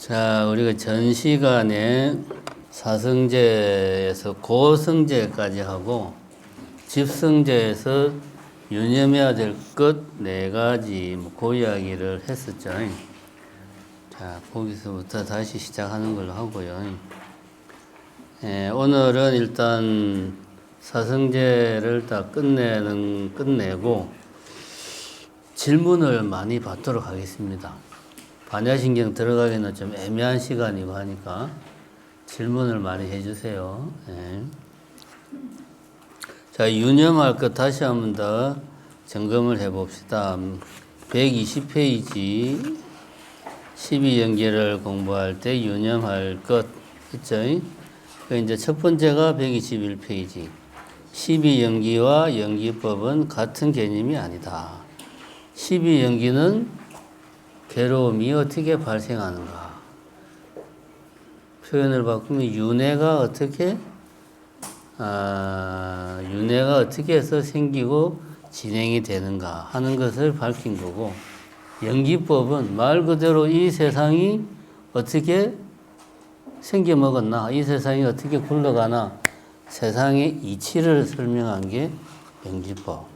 자, 우리가 전 시간에 사성제에서 고성제까지 하고 집성제에서 유념해야 될 것 네 가지 그 이야기를 했었죠. 자, 거기서부터 다시 시작하는 걸로 하고요. 오늘은 일단 사성제를 다 끝내고 질문을 많이 받도록 하겠습니다. 반야신경 들어가기는 좀 애매한 시간이고 하니까 질문을 많이 해주세요. 자, 유념할 것 다시 한번 더 점검을 해봅시다. 120페이지 12연계를 공부할 때 유념할 것 있죠? 이제 첫 번째가 121페이지 12연기와 연기법은 같은 개념이 아니다. 12연기는 괴로움이 어떻게 발생하는가? 표현을 바꾸면 윤회가 어떻게 해서 생기고 진행이 되는가 하는 것을 밝힌 거고, 연기법은 말 그대로 이 세상이 어떻게 생겨 먹었나, 이 세상이 어떻게 굴러가나, 세상의 이치를 설명한 게 연기법.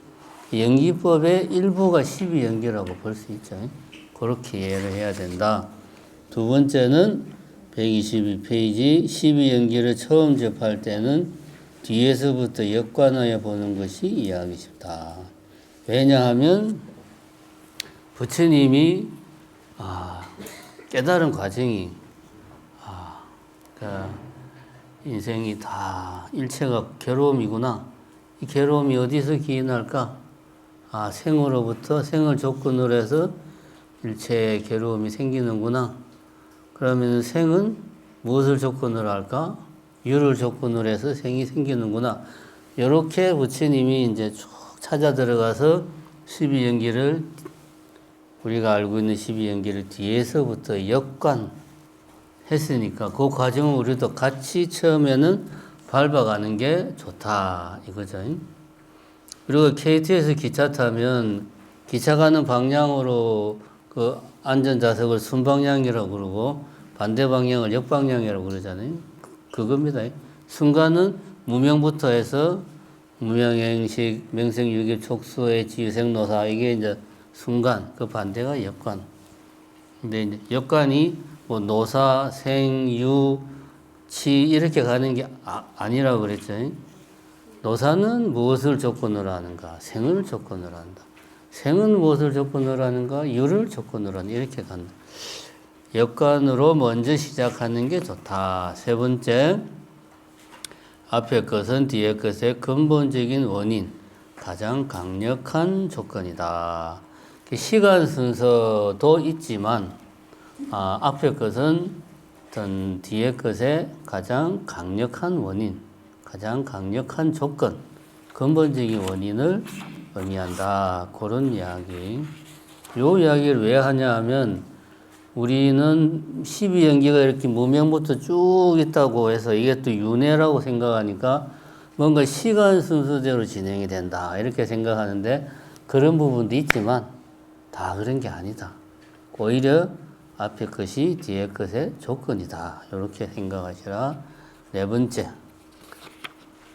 연기법의 일부가 12연기라고 볼 수 있죠. 그렇게 이해를 해야 된다. 두 번째는 122페이지 12연기를 처음 접할 때는 뒤에서부터 역관하여 보는 것이 이해하기 쉽다. 왜냐하면 부처님이 깨달은 과정이 그러니까 인생이 다 일체가 괴로움이구나. 이 괴로움이 어디서 기인할까? 생으로부터 생을 조건으로 해서 일체의 괴로움이 생기는구나. 그러면 생은 무엇을 조건으로 할까? 유를 조건으로 해서 생이 생기는구나. 이렇게 부처님이 이제 쭉 찾아 들어가서 12연기를, 우리가 알고 있는 12연기를 뒤에서부터 역관했으니까 그 과정을 우리도 같이 처음에는 밟아가는 게 좋다 이거죠. 그리고 KT에서 기차 타면 기차 가는 방향으로 그 안전좌석을 순방향이라고 그러고 반대 방향을 역방향이라고 그러잖아요. 그겁니다. 순간은 무명부터 해서 무명행식, 명생유기, 촉수의 지유생노사, 이게 이제 순간, 그 반대가 역관. 근데 이제 역관이 뭐 노사, 생, 유, 치 이렇게 가는 게 아니라고 그랬죠. 노사는 무엇을 조건으로 하는가? 생을 조건으로 한다. 생은 무엇을 조건으로 하는가? 유를 조건으로 한다. 이렇게 간다. 역관으로 먼저 시작하는 게 좋다. 세 번째, 앞에 것은 뒤에 것의 근본적인 원인, 가장 강력한 조건이다. 시간 순서도 있지만 앞에 것은 뒤에 것의 가장 강력한 원인, 가장 강력한 조건, 근본적인 원인을 의미한다. 그런 이야기. 요 이야기를 왜 하냐 하면 우리는 12연기가 이렇게 무명부터 쭉 있다고 해서 이게 또 윤회라고 생각하니까 뭔가 시간 순서대로 진행이 된다 이렇게 생각하는데 그런 부분도 있지만 다 그런 게 아니다. 오히려 앞에 것이 뒤에 것의 조건이다. 이렇게 생각하시라. 네 번째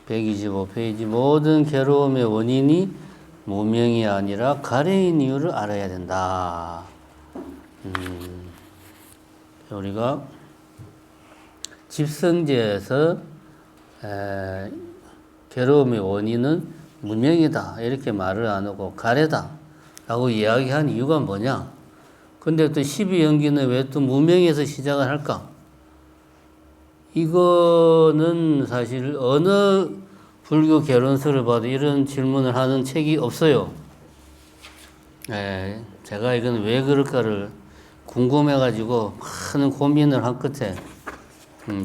125페이지 모든 괴로움의 원인이 무명이 아니라 가래인 이유를 알아야 된다. 우리가 집성제에서 괴로움의 원인은 무명이다 이렇게 말을 안 하고 가래다 라고 이야기한 이유가 뭐냐? 근데 또 12연기는 왜 또 무명에서 시작을 할까? 이거는 사실 어느 불교 개론서를 봐도 이런 질문을 하는 책이 없어요. 제가 이건 왜 그럴까를 궁금해가지고 많은 고민을 한 끝에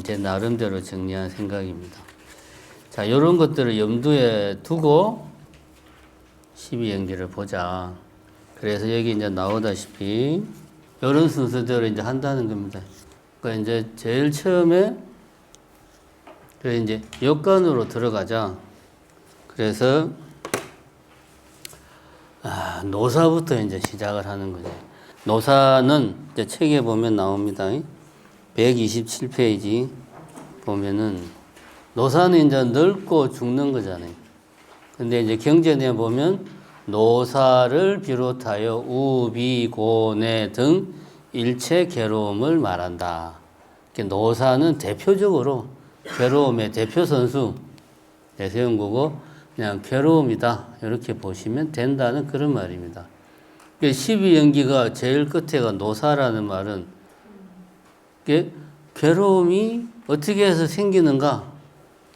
제 나름대로 정리한 생각입니다. 자, 이런 것들을 염두에 두고 12연기를 보자. 그래서 여기 이제 나오다시피 이런 순서대로 이제 한다는 겁니다. 그러니까 이제 제일 처음에 이제 역관으로 들어가자. 그래서 노사부터 이제 시작을 하는 거죠. 노사는 이제 책에 보면 나옵니다. 127페이지 보면은 노사는 이제 늙고 죽는 거잖아요. 근데 이제 경전에 보면 노사를 비롯하여 우비, 고뇌 등 일체 괴로움을 말한다. 노사는 대표적으로 괴로움의 대표 선수 내세운 거고 그냥 괴로움이다 이렇게 보시면 된다는 그런 말입니다. 12연기가 제일 끝에가 노사라는 말은 괴로움이 어떻게 해서 생기는가,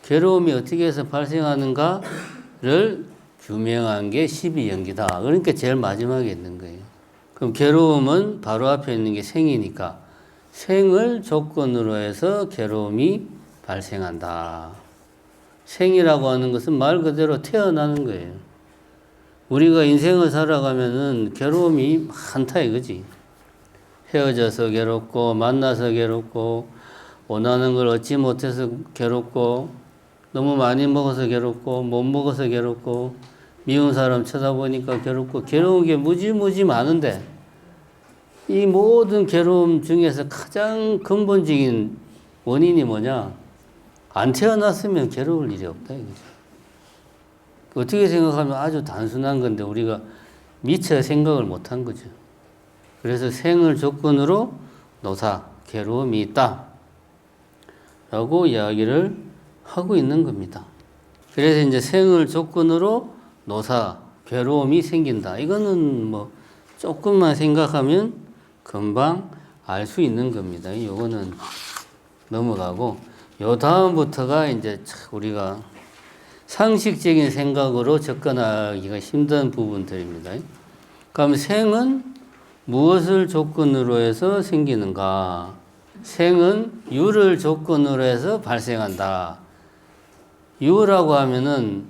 괴로움이 어떻게 해서 발생하는가를 규명한 게 12연기다. 그러니까 제일 마지막에 있는 거예요. 그럼 괴로움은 바로 앞에 있는 게 생이니까 생을 조건으로 해서 괴로움이 발생한다. 생이라고 하는 것은 말 그대로 태어나는 거예요. 우리가 인생을 살아가면은 괴로움이 많다 이거지. 헤어져서 괴롭고, 만나서 괴롭고, 원하는 걸 얻지 못해서 괴롭고, 너무 많이 먹어서 괴롭고, 못 먹어서 괴롭고, 미운 사람 쳐다보니까 괴롭고, 괴로운 게 무지 많은데, 이 모든 괴로움 중에서 가장 근본적인 원인이 뭐냐? 안 태어났으면 괴로울 일이 없다 이거죠. 어떻게 생각하면 아주 단순한 건데 우리가 미처 생각을 못한 거죠. 그래서 생을 조건으로 노사, 괴로움이 있다 라고 이야기를 하고 있는 겁니다. 그래서 이제 생을 조건으로 노사, 괴로움이 생긴다. 이거는 뭐 조금만 생각하면 금방 알 수 있는 겁니다. 이거는 넘어가고 요 다음부터가 이제 우리가 상식적인 생각으로 접근하기가 힘든 부분들입니다. 그럼 생은 무엇을 조건으로 해서 생기는가? 생은 유를 조건으로 해서 발생한다. 유라고 하면은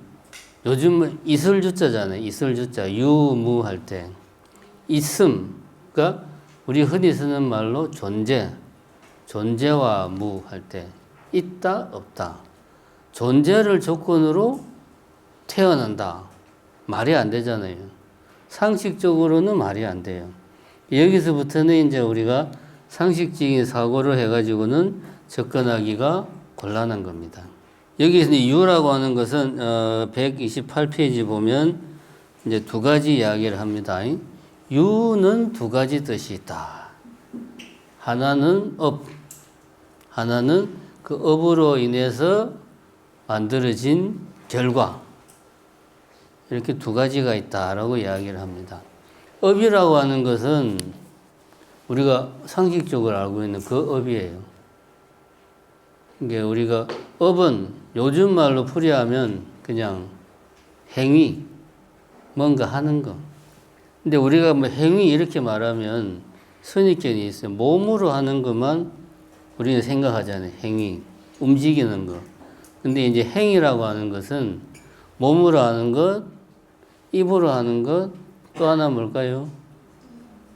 요즘 이슬주자잖아요. 이슬주자. 유무 할 때. 있음. 그러니까 우리 흔히 쓰는 말로 존재. 존재와 무 할 때. 있다, 없다. 존재를 조건으로 태어난다. 말이 안 되잖아요. 상식적으로는 말이 안 돼요. 여기서부터는 이제 우리가 상식적인 사고를 해가지고는 접근하기가 곤란한 겁니다. 여기서 유라고 하는 것은 128페이지 보면 이제 두 가지 이야기를 합니다. 유는 두 가지 뜻이 있다. 하나는 업, 하나는 그 업으로 인해서 만들어진 결과. 이렇게 두 가지가 있다라고 이야기를 합니다. 업이라고 하는 것은 우리가 상식적으로 알고 있는 그 업이에요. 그러니까 우리가 업은 요즘 말로 풀이하면 그냥 행위, 뭔가 하는 거. 근데 우리가 뭐 행위 이렇게 말하면 선입견이 있어요. 몸으로 하는 것만 우리는 생각하잖아요. 행위, 움직이는 거. 근데 이제 행위라고 하는 것은 몸으로 하는 것, 입으로 하는 것, 또 하나 뭘까요?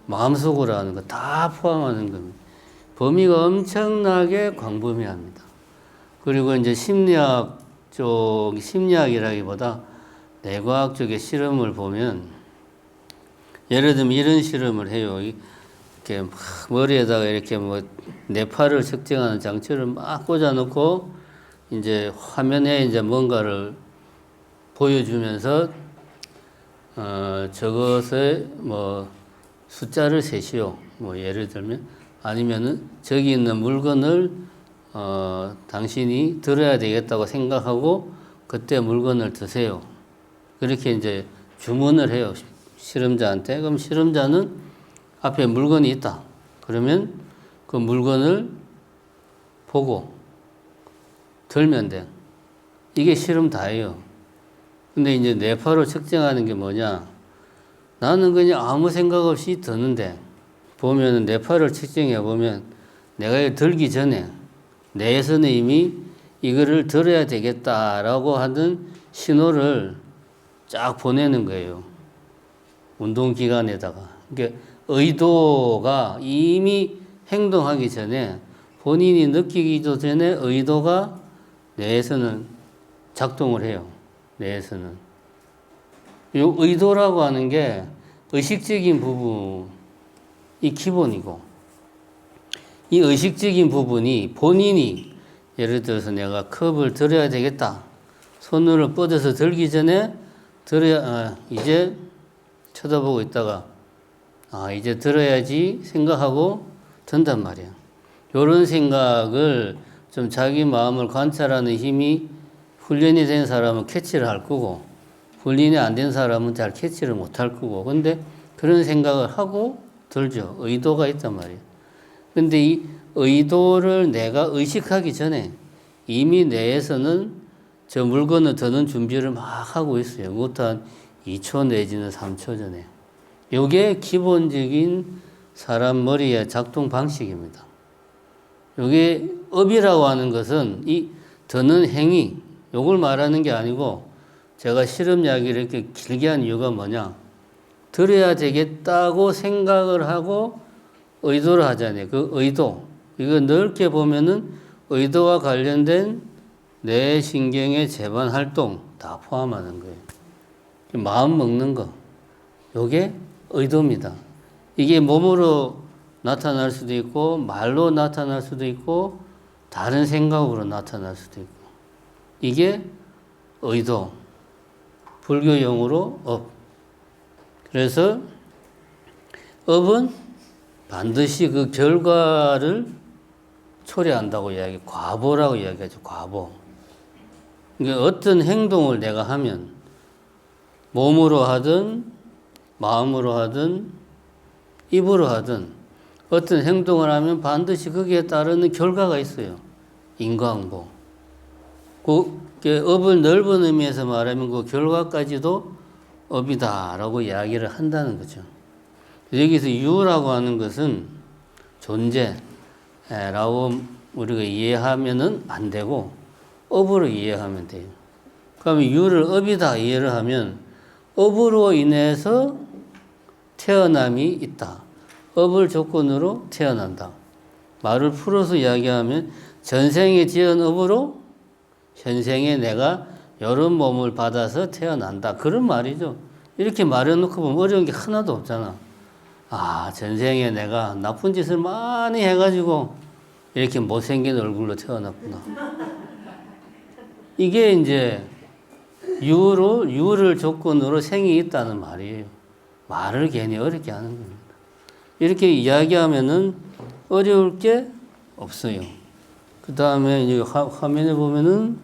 마음속으로 하는 것 다 포함하는 겁니다. 범위가 엄청나게 광범위합니다. 그리고 이제 심리학 쪽, 심리학이라기보다 뇌과학 쪽의 실험을 보면 예를 들면 이런 실험을 해요. 이렇게 막 머리에다가 이렇게 뭐 뇌파를 측정하는 장치를 막 꽂아놓고 이제 화면에 이제 뭔가를 보여주면서 저것에 뭐 숫자를 세시오. 뭐 예를 들면 아니면은 저기 있는 물건을 당신이 들어야 되겠다고 생각하고 그때 물건을 드세요. 그렇게 이제 주문을 해요. 실험자한테. 그럼 실험자는 앞에 물건이 있다. 그러면 그 물건을 보고 들면 돼. 이게 실험 다예요. 근데 이제 뇌파로 측정하는 게 뭐냐? 나는 그냥 아무 생각 없이 드는데 보면은 뇌파를 측정해 보면 내가 들기 전에 뇌에서는 이미 이거를 들어야 되겠다라고 하는 신호를 쫙 보내는 거예요. 운동기관에다가. 그러니까 의도가 이미 행동하기 전에 본인이 느끼기도 전에 의도가 뇌에서는 작동을 해요. 뇌에서는. 이 의도라고 하는 게 의식적인 부분이 기본이고 이 의식적인 부분이 본인이 예를 들어서 내가 컵을 들어야 되겠다. 손으로 뻗어서 들기 전에 들어야, 이제 쳐다보고 있다가, 이제 들어야지 생각하고 든단 말이야. 이런 생각을 좀 자기 마음을 관찰하는 힘이 훈련이 된 사람은 캐치를 할 거고, 훈련이 안 된 사람은 잘 캐치를 못 할 거고, 근데 그런 생각을 하고 들죠. 의도가 있단 말이에요. 근데 이 의도를 내가 의식하기 전에 이미 뇌에서는 저 물건을 드는 준비를 막 하고 있어요. 그것도 한 2초 내지는 3초 전에. 이게 기본적인 사람 머리의 작동 방식입니다. 이게 업이라고 하는 것은 이 드는 행위, 요걸 말하는 게 아니고 제가 실험 이야기를 이렇게 길게 한 이유가 뭐냐. 들어야 되겠다고 생각을 하고 의도를 하잖아요. 그 의도. 이거 넓게 보면은 의도와 관련된 뇌 신경의 재반 활동 다 포함하는 거예요. 마음 먹는 거. 요게 의도입니다. 이게 몸으로 나타날 수도 있고 말로 나타날 수도 있고 다른 생각으로 나타날 수도 있고 이게 의도. 불교용어로 업. 그래서 업은 반드시 그 결과를 초래한다고 이야기, 과보라고 이야기하죠. 과보. 그러니까 어떤 행동을 내가 하면 몸으로 하든 마음으로 하든 입으로 하든 어떤 행동을 하면 반드시 거기에 따르는 결과가 있어요. 인과응보. 그 업을 넓은 의미에서 말하면 그 결과까지도 업이다라고 이야기를 한다는 거죠. 여기서 유라고 하는 것은 존재라고 우리가 이해하면은 안 되고 업으로 이해하면 돼요. 그러면 유를 업이다 이해를 하면 업으로 인해서 태어남이 있다. 업을 조건으로 태어난다. 말을 풀어서 이야기하면 전생에 지은 업으로 현생에 내가 이런 몸을 받아서 태어난다. 그런 말이죠. 이렇게 말해놓고 보면 어려운 게 하나도 없잖아. 전생에 내가 나쁜 짓을 많이 해가지고 이렇게 못생긴 얼굴로 태어났구나. 이게 이제 유를 조건으로 생이 있다는 말이에요. 말을 괜히 어렵게 하는 겁니다. 이렇게 이야기하면은 어려울 게 없어요. 그 다음에 이제 화면에 보면은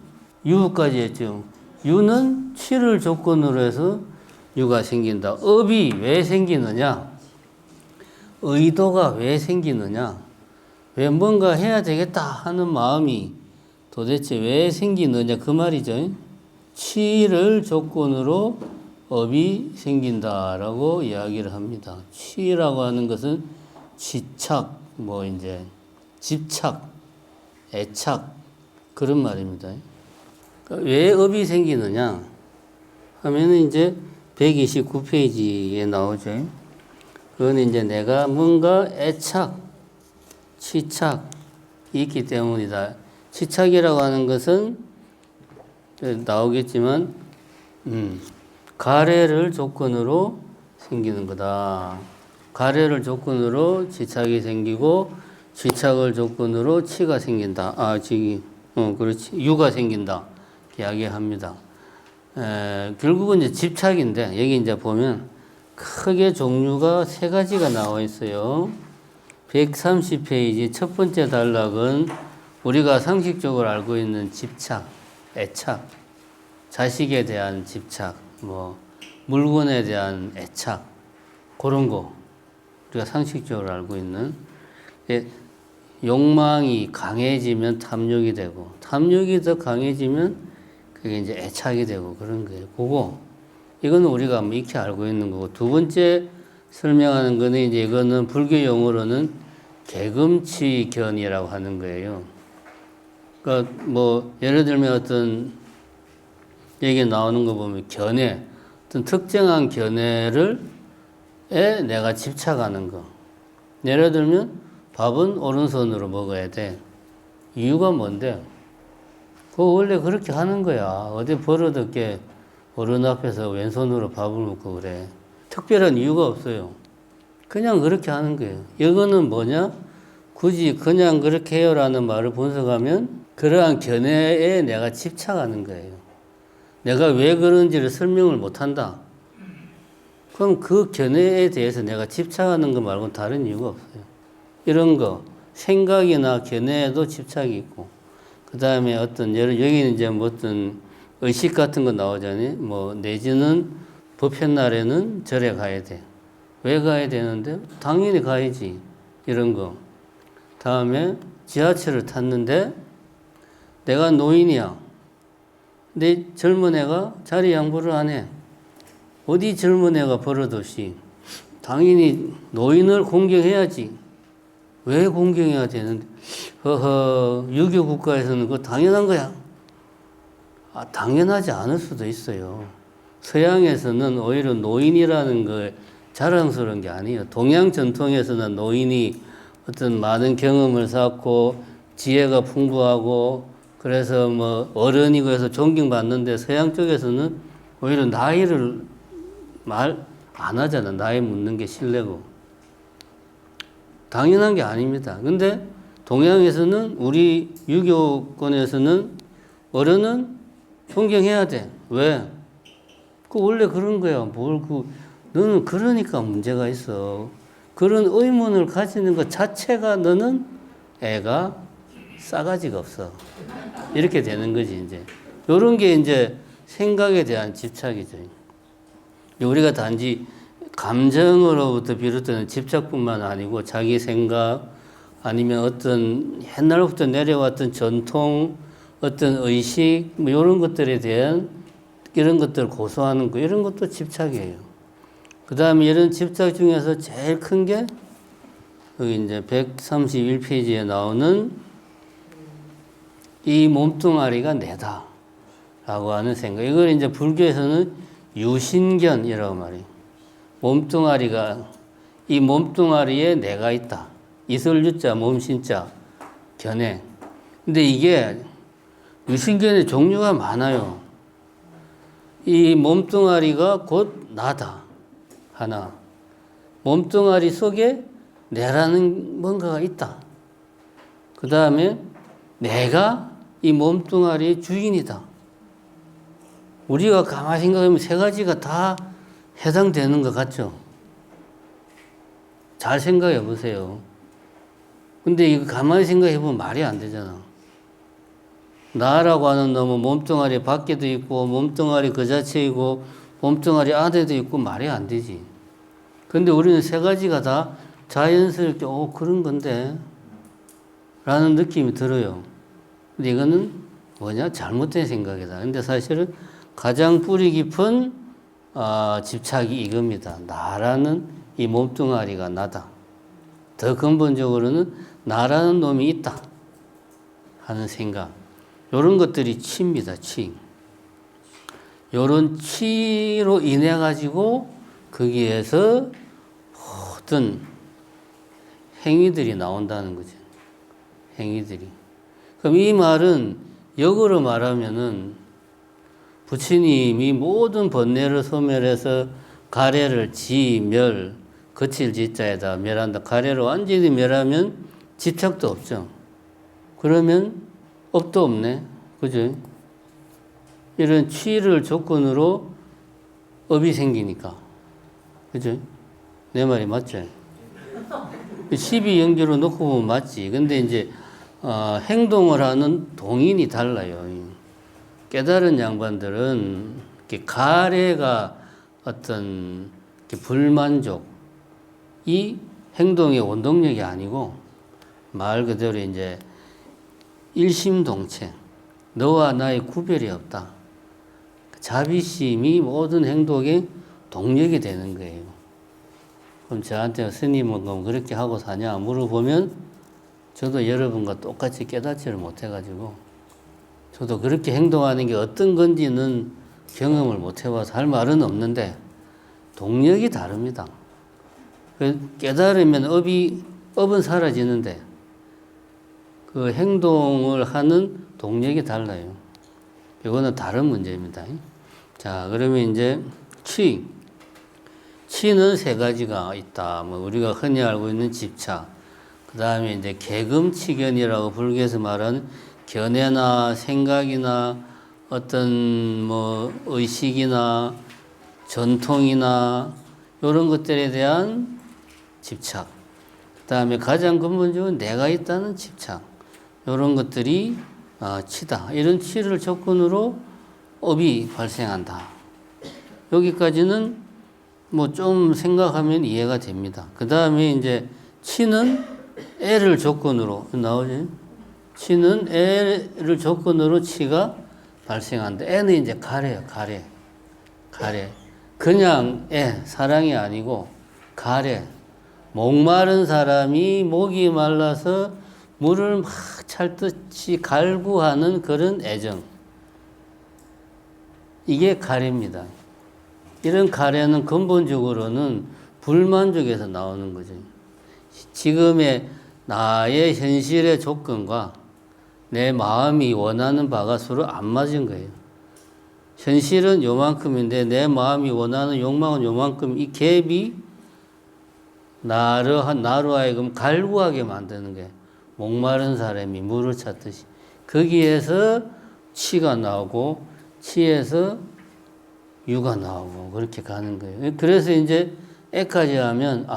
유까지 했죠. 유는 치를 조건으로 해서 유가 생긴다. 업이 왜 생기느냐? 의도가 왜 생기느냐? 왜 뭔가 해야 되겠다 하는 마음이 도대체 왜 생기느냐? 그 말이죠. 치를 조건으로 업이 생긴다라고 이야기를 합니다. 치라고 하는 것은 지착, 집착, 애착 그런 말입니다. 왜 업이 생기느냐 하면은 이제 129페이지에 나오죠. 그건 이제 내가 뭔가 애착, 치착이 있기 때문이다. 치착이라고 하는 것은 나오겠지만 가래를 조건으로 생기는 거다. 가래를 조건으로 지착이 생기고 지착을 조건으로 치가 생긴다. 그렇지. 유가 생긴다. 이야기합니다. 결국은 이제 집착인데 여기 이제 보면 크게 종류가 세 가지가 나와 있어요. 130페이지 첫 번째 단락은 우리가 상식적으로 알고 있는 집착, 애착, 자식에 대한 집착, 물건에 대한 애착, 그런 거 우리가 상식적으로 알고 있는 욕망이 강해지면 탐욕이 되고 탐욕이 더 강해지면 그게 이제 애착이 되고 그런 거예요. 이거는 우리가 익히 알고 있는 거고 두 번째 설명하는 거는 이제 이거는 불교 용어로는 개금치견이라고 하는 거예요. 그러니까 예를 들면 어떤 얘기 나오는 거 보면 견해, 어떤 특정한 견해를 내가 집착하는 거. 예를 들면 밥은 오른손으로 먹어야 돼. 이유가 뭔데? 그거 원래 그렇게 하는 거야. 어디 버릇없게 어른 앞에서 왼손으로 밥을 먹고 그래. 특별한 이유가 없어요. 그냥 그렇게 하는 거예요. 이거는 뭐냐? 굳이 그냥 그렇게 해요라는 말을 분석하면 그러한 견해에 내가 집착하는 거예요. 내가 왜 그런지를 설명을 못한다. 그럼 그 견해에 대해서 내가 집착하는 거 말고는 다른 이유가 없어요. 이런 거 생각이나 견해에도 집착이 있고, 그 다음에 어떤 여기는 이제 뭐 어떤 의식 같은 거 나오잖아요. 뭐 내지는 법회 날에는 절에 가야 돼. 왜 가야 되는데? 당연히 가야지. 이런 거. 다음에 지하철을 탔는데 내가 노인이야. 내 젊은 애가 자리 양보를 안 해. 어디 젊은 애가 버릇없이. 당연히 노인을 공경해야지. 왜 공경해야 되는데? 유교 국가에서는 그거 당연한 거야. 당연하지 않을 수도 있어요. 서양에서는 오히려 노인이라는 걸 자랑스러운 게 아니에요. 동양 전통에서는 노인이 어떤 많은 경험을 쌓고 지혜가 풍부하고 그래서 뭐 어른이고 해서 존경받는데 서양 쪽에서는 오히려 나이를 말 안 하잖아. 나이 묻는 게 실례고. 당연한 게 아닙니다. 근데 동양에서는 우리 유교권에서는 어른은 존경해야 돼. 왜? 그 원래 그런 거야. 너는 그러니까 문제가 있어. 그런 의문을 가지는 것 자체가 너는 애가 싸가지가 없어. 이렇게 되는 거지, 이제. 요런 게 이제 생각에 대한 집착이죠. 우리가 단지 감정으로부터 비롯되는 집착뿐만 아니고 자기 생각 아니면 어떤 옛날부터 내려왔던 전통, 어떤 의식, 뭐 이런 것들에 대한 이런 것들을 고소하는 거, 이런 것도 집착이에요. 그 다음에 이런 집착 중에서 제일 큰 게 여기 이제 131페이지에 나오는 이 몸뚱아리가 내다 라고 하는 생각. 이걸 이제 불교에서는 유신견이라고 말해요. 이 몸뚱아리에 내가 있다. 이설유자, 몸신자, 견해. 근데 이게 유신견의 종류가 많아요. 이 몸뚱아리가 곧 나다. 하나. 몸뚱아리 속에 내라는 뭔가가 있다. 그 다음에 내가 이 몸뚱아리의 주인이다. 우리가 가만히 생각하면 세 가지가 다 해당되는 것 같죠? 잘 생각해 보세요. 근데 이거 가만히 생각해 보면 말이 안 되잖아. 나라고 하는 놈은 몸뚱아리 밖에도 있고, 몸뚱아리 그 자체이고, 몸뚱아리 안에도 있고, 말이 안 되지. 근데 우리는 세 가지가 다 자연스럽게, 그런 건데, 라는 느낌이 들어요. 근데 이거는 뭐냐? 잘못된 생각이다. 근데 사실은 가장 뿌리 깊은 집착이 이겁니다. 나라는 이 몸뚱아리가 나다. 더 근본적으로는 나라는 놈이 있다 하는 생각. 이런 것들이 치입니다. 치. 이런 치로 인해 가지고 거기에서 모든 행위들이 나온다는 거죠. 행위들이. 그럼 이 말은 역으로 말하면은 부처님이 모든 번뇌를 소멸해서 가래를 멸, 거칠 지자에다 멸한다. 가래를 완전히 멸하면 집착도 없죠. 그러면 업도 없네. 그죠? 이런 취를 조건으로 업이 생기니까. 그죠? 내 말이 맞죠? 12연계로 놓고 보면 맞지. 근데 이제, 행동을 하는 동인이 달라요. 깨달은 양반들은 가래가 어떤 불만족, 이 행동의 원동력이 아니고 말 그대로 이제 일심동체, 너와 나의 구별이 없다. 자비심이 모든 행동의 동력이 되는 거예요. 그럼 저한테 스님은 그럼 그렇게 하고 사냐 물어보면 저도 여러분과 똑같이 깨닫지를 못해가지고 저도 그렇게 행동하는 게 어떤 건지는 경험을 못 해봐서 할 말은 없는데 동력이 다릅니다. 깨달으면 업은 사라지는데 그 행동을 하는 동력이 달라요. 이거는 다른 문제입니다. 자, 그러면 이제 치는 세 가지가 있다. 뭐 우리가 흔히 알고 있는 집착, 그 다음에 이제 계금치견이라고 불교에서 말하는 견해나 생각이나 어떤 뭐 의식이나 전통이나 이런 것들에 대한 집착. 그 다음에 가장 근본적으로 내가 있다는 집착. 이런 것들이 치다. 이런 치를 조건으로 업이 발생한다. 여기까지는 뭐 좀 생각하면 이해가 됩니다. 그 다음에 이제 치는 애를 조건으로 나오죠. 치는 애를 조건으로 치가 발생한다. 애는 이제 가래요, 가래. 가래. 그냥 애, 사랑이 아니고 가래. 목마른 사람이 목이 말라서 물을 막 찰듯이 갈구하는 그런 애정. 이게 가래입니다. 이런 가래는 근본적으로는 불만족에서 나오는 거죠. 지금의 나의 현실의 조건과 내 마음이 원하는 바가 서로 안 맞은 거예요. 현실은 요만큼인데 내 마음이 원하는 욕망은 요만큼. 이 갭이 나로 하여금 갈구하게 만드는 거예요. 목마른 사람이 물을 찾듯이. 거기에서 치가 나오고 치에서 유가 나오고 그렇게 가는 거예요. 그래서 이제 애까지 하면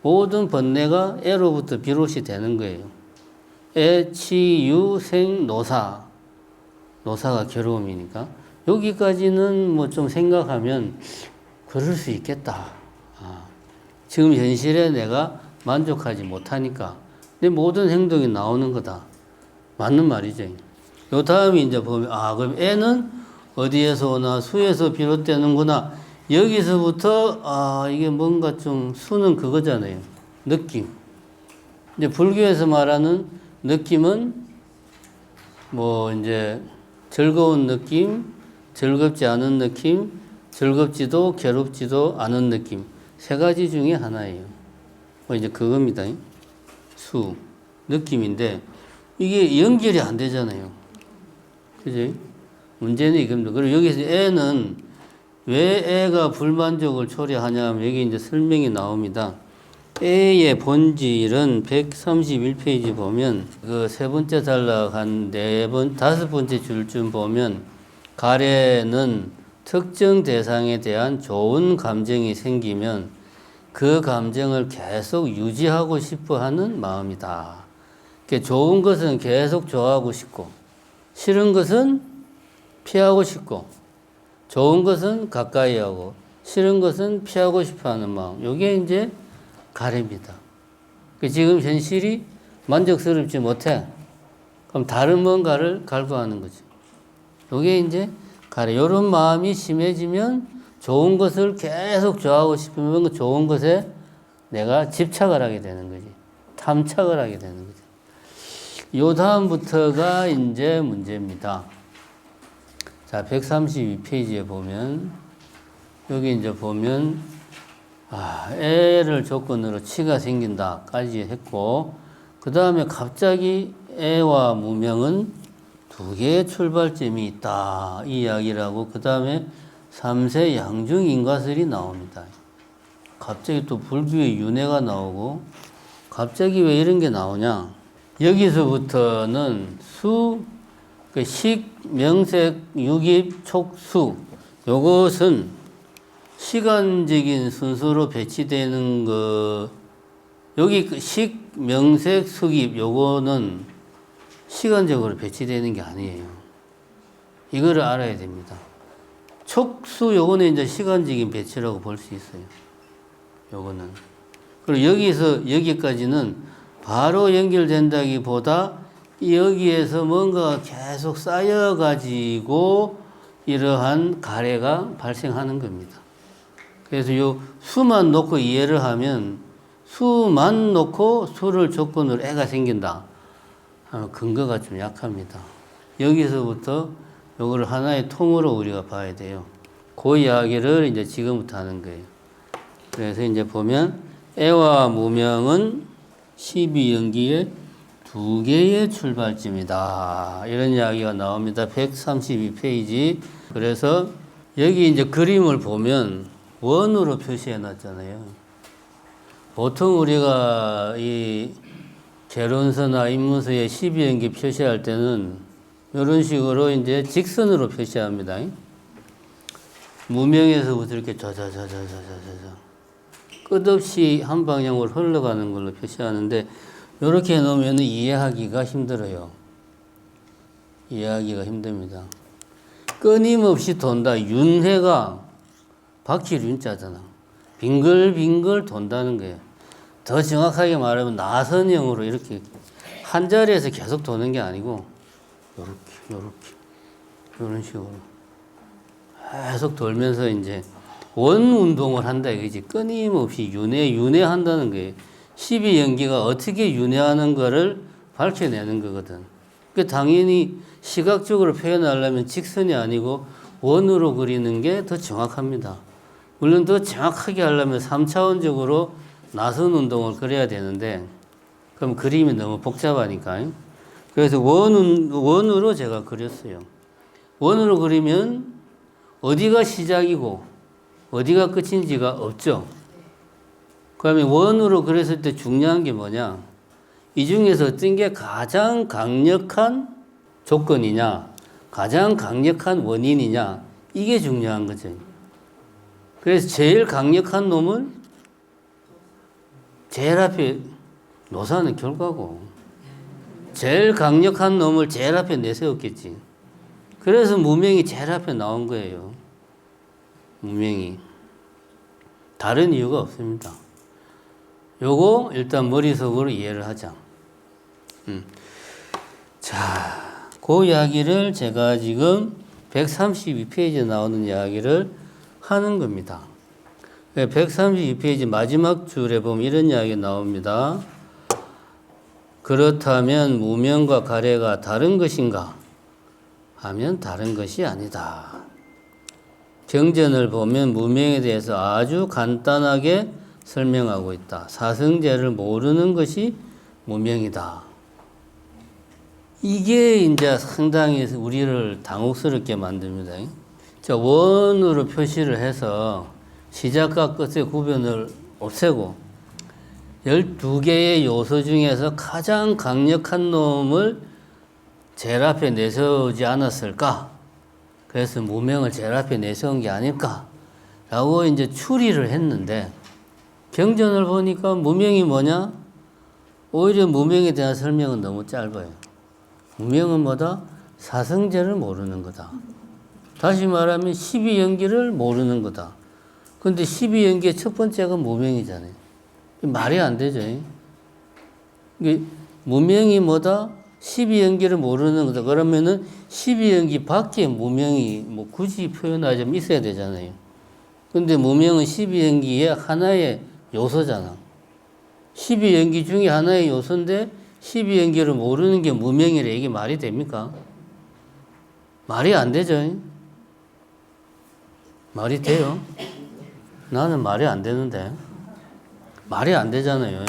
모든 번뇌가 애로부터 비롯이 되는 거예요. 애, 치, 유, 생, 노사. 노사가 괴로움이니까. 여기까지는 뭐 좀 생각하면 그럴 수 있겠다. 지금 현실에 내가 만족하지 못하니까 내 모든 행동이 나오는 거다. 맞는 말이죠. 요 다음에 이제 보면 그럼 애는 어디에서 오나 수에서 비롯되는구나. 여기서부터 이게 뭔가 좀 수는 그거잖아요. 느낌. 이제 불교에서 말하는 느낌은 뭐 이제 즐거운 느낌, 즐겁지 않은 느낌, 즐겁지도 괴롭지도 않은 느낌. 세 가지 중에 하나예요. 뭐 이제 그겁니다. 수, 느낌인데 이게 연결이 안 되잖아요. 그지? 문제는 이겁니다. 그리고 여기서 애는 왜 애가 불만족을 초래하냐면 여기 이제 설명이 나옵니다. 애의 본질은 131페이지 보면 그 세 번째 단락 다섯 번째 줄쯤 보면 가래는 특정 대상에 대한 좋은 감정이 생기면 그 감정을 계속 유지하고 싶어 하는 마음이다. 좋은 것은 계속 좋아하고 싶고 싫은 것은 피하고 싶고 좋은 것은 가까이 하고 싫은 것은 피하고 싶어 하는 마음. 이게 이제 가래입니다. 지금 현실이 만족스럽지 못해. 그럼 다른 뭔가를 갈구하는 거죠. 이게 이제 가래. 이런 마음이 심해지면 좋은 것을 계속 좋아하고 싶으면 좋은 것에 내가 집착을 하게 되는 거지. 탐착을 하게 되는 거죠. 요 다음부터가 이제 문제입니다. 자, 132페이지에 보면, 여기 이제 보면, 애를 조건으로 치가 생긴다까지 했고, 그 다음에 갑자기 애와 무명은 두 개의 출발점이 있다. 이 이야기라고, 그 다음에 삼세 양중인과설이 나옵니다. 갑자기 또 불교의 윤회가 나오고, 갑자기 왜 이런 게 나오냐? 여기서부터는 식, 명색, 육입, 촉수. 요것은 시간적인 순서로 배치되는 거. 여기 식, 명색, 숙입. 요거는 시간적으로 배치되는 게 아니에요. 이거를 알아야 됩니다. 촉수, 요거는 이제 시간적인 배치라고 볼 수 있어요. 요거는. 그리고 여기서 여기까지는 바로 연결된다기보다 여기에서 뭔가 계속 쌓여가지고 이러한 가래가 발생하는 겁니다. 그래서 요 수만 놓고 이해를 하면 수만 놓고 수를 조건으로 애가 생긴다. 근거가 좀 약합니다. 여기서부터 요거를 하나의 통으로 우리가 봐야 돼요. 그 이야기를 이제 지금부터 하는 거예요. 그래서 이제 보면 애와 무명은 12연기의 두 개의 출발점이다. 이런 이야기가 나옵니다. 132페이지. 그래서 여기 이제 그림을 보면 원으로 표시해 놨잖아요. 보통 우리가 이 개론서나 입문서에 12연기 표시할 때는 이런 식으로 이제 직선으로 표시합니다. 무명에서부터 이렇게 자자자자자자자 끝없이 한 방향으로 흘러가는 걸로 표시하는데 이렇게 해놓으면 이해하기가 힘들어요. 이해하기가 힘듭니다. 끊임없이 돈다. 윤회가 바퀴 윤자잖아. 빙글빙글 돈다는 거예요. 더 정확하게 말하면 나선형으로 이렇게 한 자리에서 계속 도는 게 아니고 요렇게 이런 식으로 계속 돌면서 이제 원 운동을 한다 이거지. 끊임없이 윤회한다는 거예요. 12연기가 어떻게 윤회하는 거를 밝혀내는 거거든. 그 당연히 시각적으로 표현하려면 직선이 아니고 원으로 그리는 게 더 정확합니다. 물론 더 정확하게 하려면 3차원적으로 나선 운동을 그려야 되는데 그럼 그림이 너무 복잡하니까. 그래서 원으로 제가 그렸어요. 원으로 그리면 어디가 시작이고 어디가 끝인지가 없죠. 그러면 원으로 그렸을 때 중요한 게 뭐냐? 이 중에서 어떤 게 가장 강력한 조건이냐, 가장 강력한 원인이냐, 이게 중요한 거죠. 그래서 제일 강력한 놈을 제일 앞에 노사는 결과고, 제일 강력한 놈을 제일 앞에 내세웠겠지. 그래서 무명이 제일 앞에 나온 거예요. 무명이. 다른 이유가 없습니다. 요거 일단 머릿속으로 이해를 하자. 자, 그 이야기를 제가 지금 132페이지에 나오는 이야기를 하는 겁니다. 132페이지 마지막 줄에 보면 이런 이야기 나옵니다. 그렇다면 무명과 가래가 다른 것인가 하면 다른 것이 아니다. 경전을 보면 무명에 대해서 아주 간단하게 설명하고 있다. 사성제를 모르는 것이 무명이다. 이게 이제 상당히 우리를 당혹스럽게 만듭니다. 자, 원으로 표시를 해서 시작과 끝의 구별을 없애고 12개의 요소 중에서 가장 강력한 놈을 제일 앞에 내세우지 않았을까? 그래서 무명을 제일 앞에 내세운 게 아닐까? 라고 이제 추리를 했는데 경전을 보니까 무명이 뭐냐? 오히려 무명에 대한 설명은 너무 짧아요. 무명은 뭐다? 사성제를 모르는 거다. 다시 말하면 12연기를 모르는 거다. 근데 12연기의 첫 번째가 무명이잖아요. 말이 안 되죠. 무명이 뭐다? 12연기를 모르는 거다. 그러면은 12연기 밖에 무명이 뭐 굳이 표현하자면 있어야 되잖아요. 근데 무명은 12연기의 하나의 요소잖아. 12연기 중에 하나의 요소인데 12연기를 모르는 게 무명이래. 이게 말이 됩니까? 말이 안 되죠. 말이 돼요? 나는 말이 안 되는데. 말이 안 되잖아요.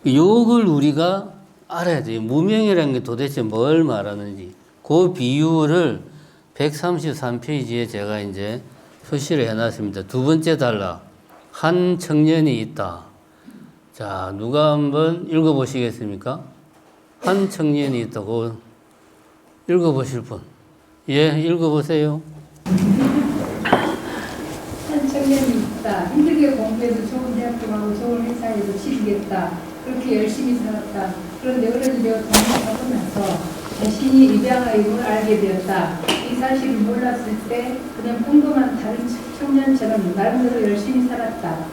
요걸 우리가 알아야 돼요. 무명이라는 게 도대체 뭘 말하는지. 그 비유를 133페이지에 제가 이제 표시를 해놨습니다. 두 번째 단락. 한 청년이 있다. 자, 누가 한번 읽어보시겠습니까? 한 청년이 있다고 읽어보실 분. 예, 읽어보세요. 한 청년이 있다. 힘들게 공부해도 좋은 대학교 가고 좋은 회사에도 취직했다. 그렇게 열심히 살았다. 그런데 어른이 되어 돈을 받으면서 자신이 입양아임을 알게 되었다. 이 사실을 몰랐을 때 그냥 평범한 다른 청년처럼 나름대로 열심히 살았다.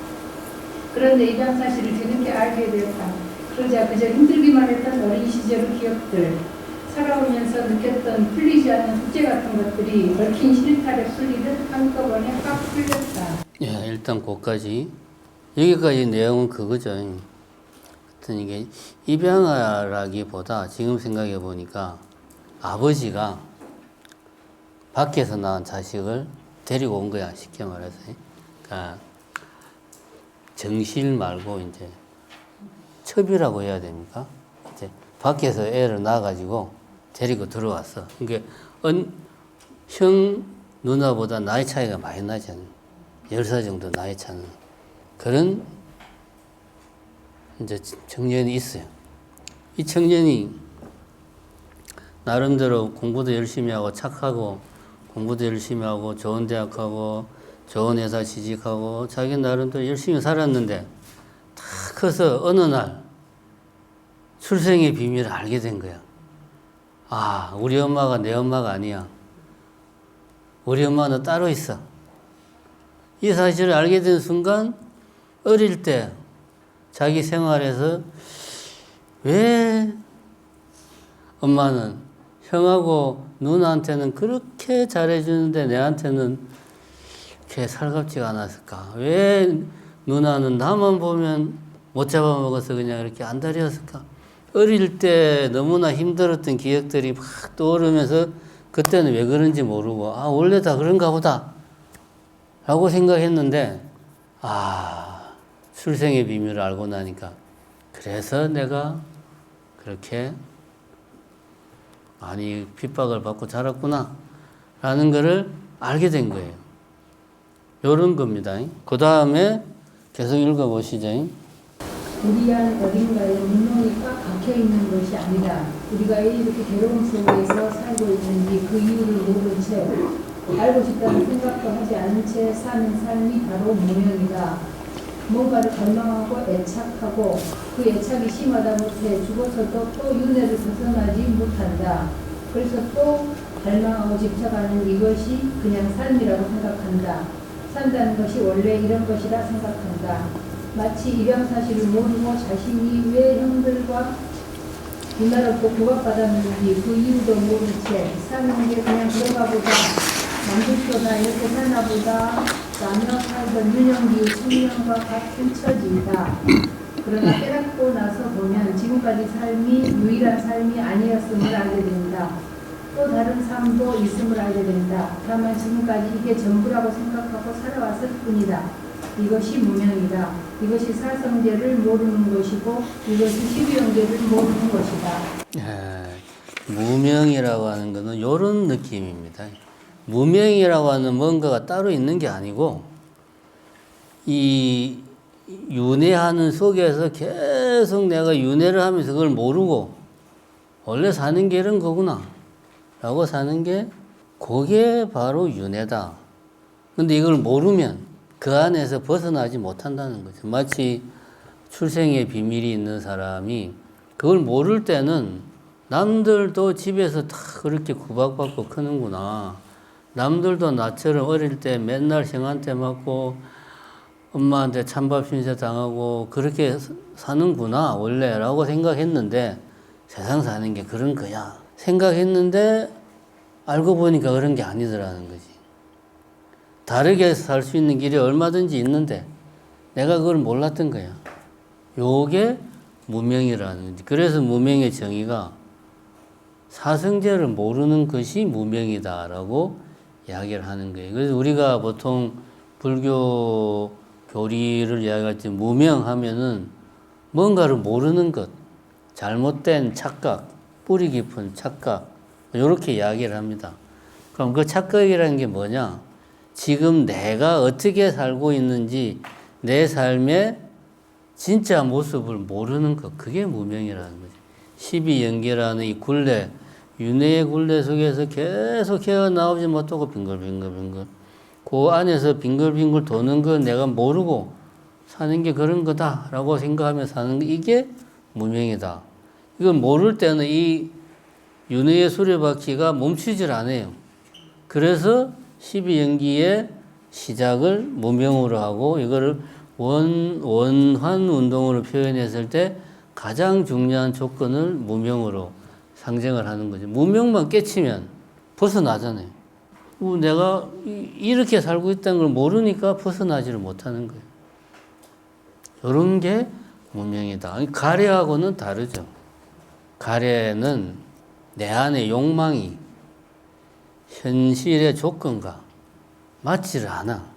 그런데 입양 사실을 뒤늦게 알게 되었다. 그러자 그저 힘들기만 했던 어린 시절의 기억들, 살아오면서 느꼈던 풀리지 않는 숙제 같은 것들이 얽힌 실타래 풀리듯 한꺼번에 확 풀렸다. 예, 일단 그까지. 여기까지 내용은 그거죠. 하여튼 이게 입양아라기보다 지금 생각해 보니까 아버지가 밖에서 낳은 자식을 데리고 온 거야, 쉽게 말해서. 그러니까 정실 말고 이제 첩이라고 해야 됩니까? 이제 밖에서 애를 낳아가지고 데리고 들어왔어. 그러니까 형 누나보다 나이 차이가 많이 나잖아요. 10살 정도 나이 차는 그런 이제 청년이 있어요. 이 청년이 나름대로 공부도 열심히 하고 착하고 공부도 열심히 하고 좋은 대학 가고 좋은 회사 취직하고 자기 나름대로 열심히 살았는데 다 커서 어느 날 출생의 비밀을 알게 된 거야. 아, 우리 엄마가 내 엄마가 아니야. 우리 엄마는 따로 있어. 이 사실을 알게 된 순간 어릴 때 자기 생활에서 왜 엄마는 형하고 누나한테는 그렇게 잘해주는데 내한테는 이렇게 살갑지가 않았을까? 왜 누나는 나만 보면 못 잡아먹어서 그냥 이렇게 안달이었을까? 어릴 때 너무나 힘들었던 기억들이 막 떠오르면서 그때는 왜 그런지 모르고 아 원래 다 그런가 보다 라고 생각했는데 아 출생의 비밀을 알고 나니까 그래서 내가 그렇게 많이 핍박을 받고 자랐구나 라는 것을 알게 된 거예요. 요런 겁니다. 그 다음에 계속 읽어보시죠. 우리 안 어딘가에 문명이 꽉 박혀있는 것이 아니다. 우리가 왜 이렇게 괴로움 속에서 살고 있는지 그 이유를 모른 채 알고 싶다는 생각도 하지 않은 채 사는 삶이 바로 무명이다. 뭔가를 갈망하고 애착하고 그 애착이 심하다 못해 죽어서도 또 윤회를 벗어나지 못한다. 그래서 또 갈망하고 집착하는 이것이 그냥 삶이라고 생각한다. 산다는 것이 원래 이런 것이라 생각한다. 마치 입양 사실을 모르고 자신이 왜 형들과 누나롭고 구박받았는지 그 이유도 모른 채 사는 게 그냥 그런가 보다. 남들도 다 이렇게 사나 보다. 라며 살던 유년기의 청년과 같은 처지이다. 그러나 깨닫고 나서 보면 지금까지 삶이 유일한 삶이 아니었음을 알게 된다. 또 다른 삶도 있음을 알게 된다. 다만 지금까지 이게 전부라고 생각하고 살아왔을 뿐이다. 이것이 무명이다. 이것이 사성제를 모르는 것이고 이것이 십이형제를 모르는 것이다. 무명이라고 하는 것은 이런 느낌입니다. 무명이라고 하는 뭔가가 따로 있는 게 아니고 이 윤회하는 속에서 계속 내가 윤회를 하면서 그걸 모르고 원래 사는 게 이런 거구나 라고 사는 게 그게 바로 윤회다. 근데 이걸 모르면 그 안에서 벗어나지 못한다는 거죠. 마치 출생의 비밀이 있는 사람이 그걸 모를 때는 남들도 집에서 다 그렇게 구박받고 크는구나. 남들도 나처럼 어릴 때 맨날 형한테 맞고 엄마한테 찬밥 신세 당하고 그렇게 사는구나 원래 라고 생각했는데 세상 사는 게 그런 거야 생각했는데 알고 보니까 그런 게 아니더라는 거지. 다르게 살 수 있는 길이 얼마든지 있는데 내가 그걸 몰랐던 거야. 요게 무명이라는 거지. 그래서 무명의 정의가 사성제를 모르는 것이 무명이다라고 이야기를 하는 거예요. 그래서 우리가 보통 불교 교리를 이야기할 때 무명하면은 뭔가를 모르는 것, 잘못된 착각, 뿌리 깊은 착각 이렇게 이야기를 합니다. 그럼 그 착각이라는 게 뭐냐? 지금 내가 어떻게 살고 있는지 내 삶의 진짜 모습을 모르는 것, 그게 무명이라는 거지. 12연계라는 이 굴레, 윤회의 굴레 속에서 계속 헤어나오지 못하고 빙글빙글 그 안에서 빙글빙글 도는 거 내가 모르고 사는 게 그런 거다라고 생각하며 사는 거, 이게 무명이다. 이걸 모를 때는 이 윤회의 수레바퀴가 멈추질 않아요. 그래서 12연기의 시작을 무명으로 하고 이거를 원환 운동으로 표현했을 때 가장 중요한 조건을 무명으로 상정을 하는 거죠. 무명만 깨치면 벗어나잖아요. 내가 이렇게 살고 있다는 걸 모르니까 벗어나지를 못하는 거예요. 이런 게 무명이다. 가래하고는 다르죠. 가래는 내 안의 욕망이 현실의 조건과 맞지를 않아.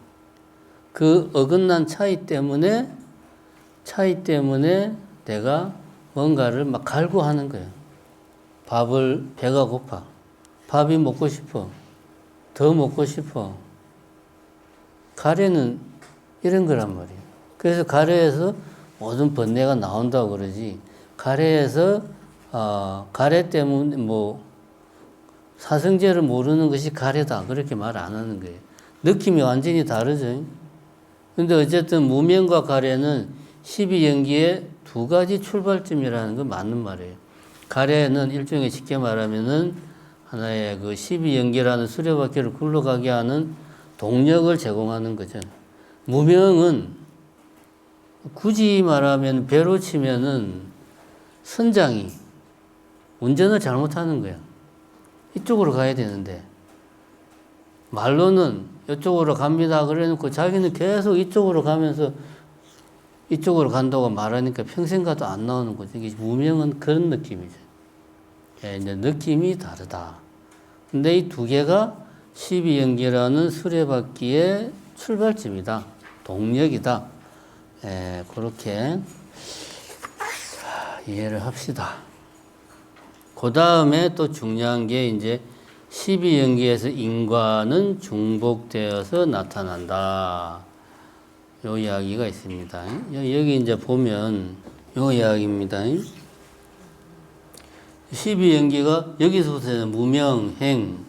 그 어긋난 차이 때문에 내가 뭔가를 막 갈구하는 거예요. 배가 고파. 밥이 먹고 싶어. 더 먹고 싶어. 가래는 이런 거란 말이에요. 그래서 가래에서 모든 번뇌가 나온다고 그러지. 가래에서 가래 때문에 사성제를 모르는 것이 가래다. 그렇게 말 안 하는 거예요. 느낌이 완전히 다르죠. 근데 어쨌든 무명과 가래는 12연기의 두 가지 출발점이라는 건 맞는 말이에요. 가래는 일종의 쉽게 말하면은 하나의 그 12연기라는 수레바퀴를 굴러가게 하는 동력을 제공하는 거죠. 무명은 굳이 말하면 배로 치면은 선장이 운전을 잘못하는 거야. 이쪽으로 가야 되는데 말로는 이쪽으로 갑니다. 그래놓고 자기는 계속 이쪽으로 가면서 이쪽으로 간다고 말하니까 평생 가도 안 나오는 거죠. 이게 무명은 그런 느낌이죠. 예, 이제 느낌이 다르다. 근데 이 두 개가 12연기라는 수레바퀴의 출발점이다. 동력이다. 예, 그렇게 이해를 합시다. 그 다음에 또 중요한 게 이제 12연기에서 인과는 중복되어서 나타난다. 요 이야기가 있습니다. 여기 이제 보면 요 이야기입니다. 12연기가 여기서부터는 무명, 행,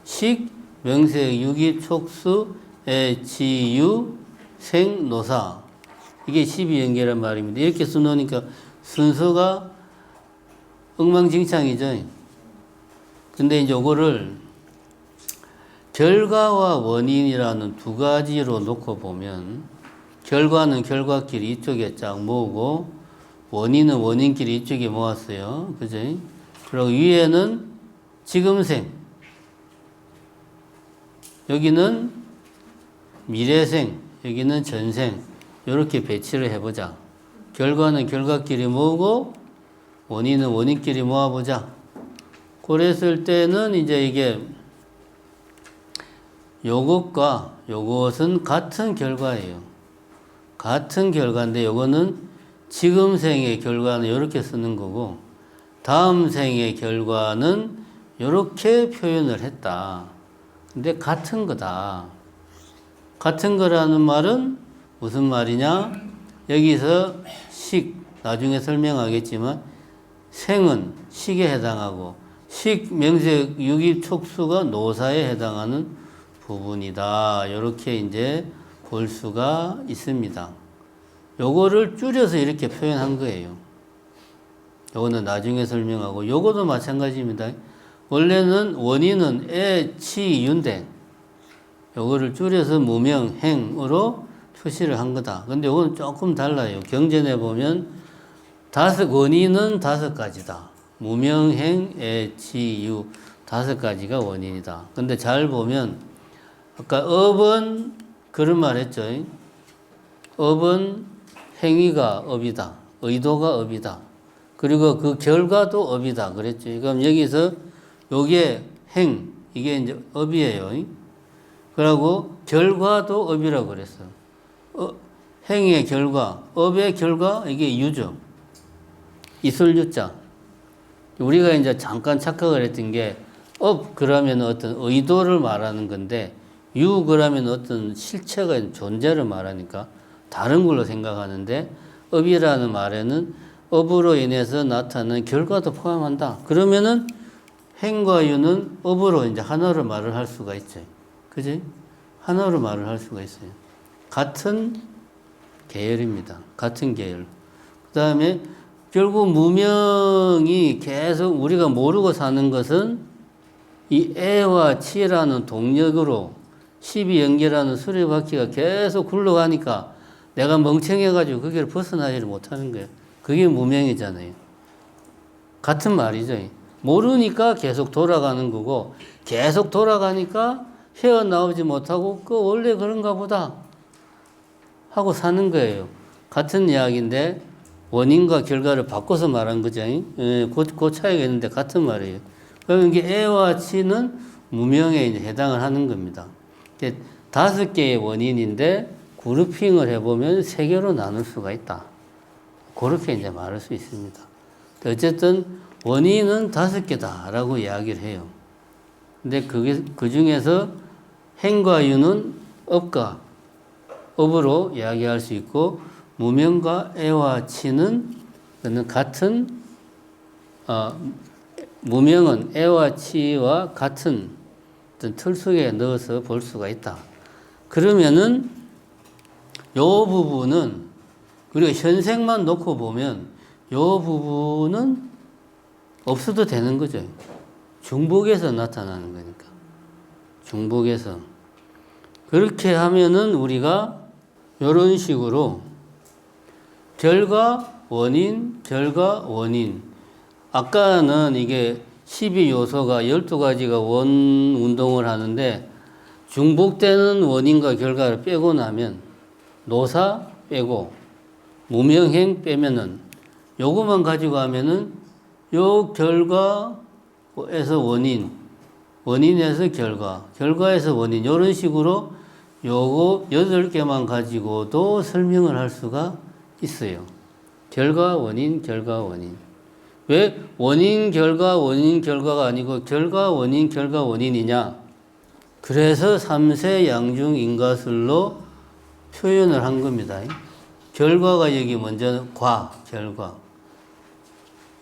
식, 명색, 유기, 촉수, 애, 지, 유, 생, 노사. 이게 12연기란 말입니다. 이렇게 써놓으니까 순서가 엉망진창이죠. 근데 이제 요거를 결과와 원인이라는 두 가지로 놓고 보면 결과는 결과끼리 이쪽에 쫙 모으고 원인은 원인끼리 이쪽에 모았어요. 그죠? 그리고 위에는 지금생, 여기는 미래생, 여기는 전생, 이렇게 배치를 해보자. 결과는 결과끼리 모으고 원인은 원인끼리 모아보자. 그랬을 때는 이제 이게 요것과 요것은 같은 결과예요. 같은 결과인데 요거는 지금 생의 결과는 이렇게 쓰는 거고 다음 생의 결과는 이렇게 표현을 했다. 근데 같은 거다. 같은 거라는 말은 무슨 말이냐? 여기서 식, 나중에 설명하겠지만 생은 식에 해당하고 식, 명색, 유기, 촉수가 노사에 해당하는 부분이다. 이렇게 이제 볼 수가 있습니다. 요거를 줄여서 이렇게 표현한 거예요. 요거는 나중에 설명하고 요거도 마찬가지입니다. 원래는 원인은 애, 치, 윤대 요거를 줄여서 무명, 행으로 표시를 한 거다. 근데 요거는 조금 달라요. 경전에 보면 원인은 5가지다. 무명, 행, 애, 치, 유 5가지가 원인이다. 근데 잘 보면 아까 업은 그런 말 했죠. 업은 행위가 업이다. 의도가 업이다. 그리고 그 결과도 업이다. 그랬죠. 그럼 여기서 요게 행, 이게 이제 업이에요. 그리고 결과도 업이라고 그랬어. 행의 결과, 업의 결과, 이게 유죠. 이슬 유자. 우리가 이제 잠깐 착각을 했던 게, 업, 그러면 어떤 의도를 말하는 건데, 유, 그러면 어떤 실체가 존재를 말하니까 다른 걸로 생각하는데, 업이라는 말에는 업으로 인해서 나타나는 결과도 포함한다. 그러면은 행과 유는 업으로 이제 하나로 말을 할 수가 있죠. 그지? 하나로 말을 할 수가 있어요. 같은 계열입니다. 같은 계열. 그 다음에 결국 무명이 계속 우리가 모르고 사는 것은 이 애와 치라는 동력으로 12연계라는 수레바퀴가 계속 굴러가니까 내가 멍청해가지고 거기를 벗어나지를 못하는 거예요. 그게 무명이잖아요. 같은 말이죠. 모르니까 계속 돌아가는 거고 계속 돌아가니까 헤어나오지 못하고 원래 그런가 보다 하고 사는 거예요. 같은 이야기인데 원인과 결과를 바꿔서 말한 거죠. 그 차이가 있는데 같은 말이에요. 그럼 이게 애와 치는 무명에 이제 해당을 하는 겁니다. 5개의 원인인데 그룹핑을 해보면 3개로 나눌 수가 있다. 그렇게 이제 말할 수 있습니다. 어쨌든 원인은 5개다라고 이야기를 해요. 근데 그 중에서 행과 유는 업으로 이야기할 수 있고 무명과 애와 치는 같은 무명은 애와 치와 같은 어떤 틀 속에 넣어서 볼 수가 있다. 그러면은 요 부분은 우리가 현생만 놓고 보면 요 부분은 없어도 되는 거죠. 중복에서 나타나는 거니까. 중복에서. 그렇게 하면은 우리가 이런 식으로 결과, 원인, 결과, 원인. 아까는 이게 12요소가 12가지가 원 운동을 하는데 중복되는 원인과 결과를 빼고 나면 노사 빼고 무명행 빼면은 요것만 가지고 하면은 요 결과에서 원인, 원인에서 결과, 결과에서 원인 이런 식으로 요거 8개만 가지고도 설명을 할 수가 있어요. 결과, 원인, 결과, 원인. 왜 원인, 결과, 원인, 결과가 아니고 결과, 원인, 결과, 원인이냐? 그래서 3세 양중 인과술로 표현을 한 겁니다. 결과가 여기 먼저 결과.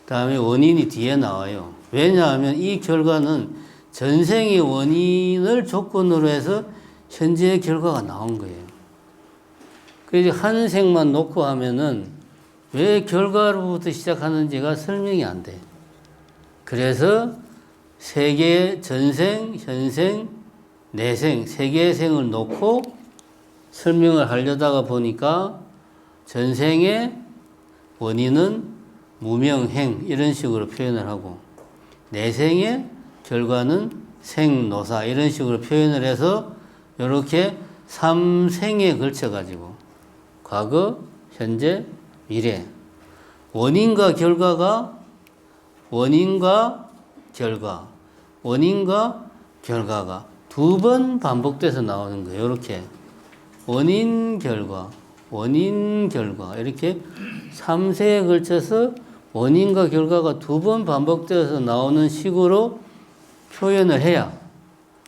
다음에 원인이 뒤에 나와요. 왜냐하면 이 결과는 전생의 원인을 조건으로 해서 현재의 결과가 나온 거예요. 그래서 한 생만 놓고 하면은 왜 결과로부터 시작하는지가 설명이 안 돼. 그래서 세 개의 전생, 현생, 내생, 세 개의 생을 놓고 설명을 하려다가 보니까 전생의 원인은 무명행 이런 식으로 표현을 하고 내생의 결과는 생노사 이런 식으로 표현을 해서 이렇게 3생에 걸쳐 가지고 과거, 현재, 미래 원인과 결과가 원인과 결과가 두 번 반복돼서 나오는 거예요. 이렇게 원인 결과 이렇게 3세에 걸쳐서 원인과 결과가 두 번 반복되어서 나오는 식으로 표현을 해야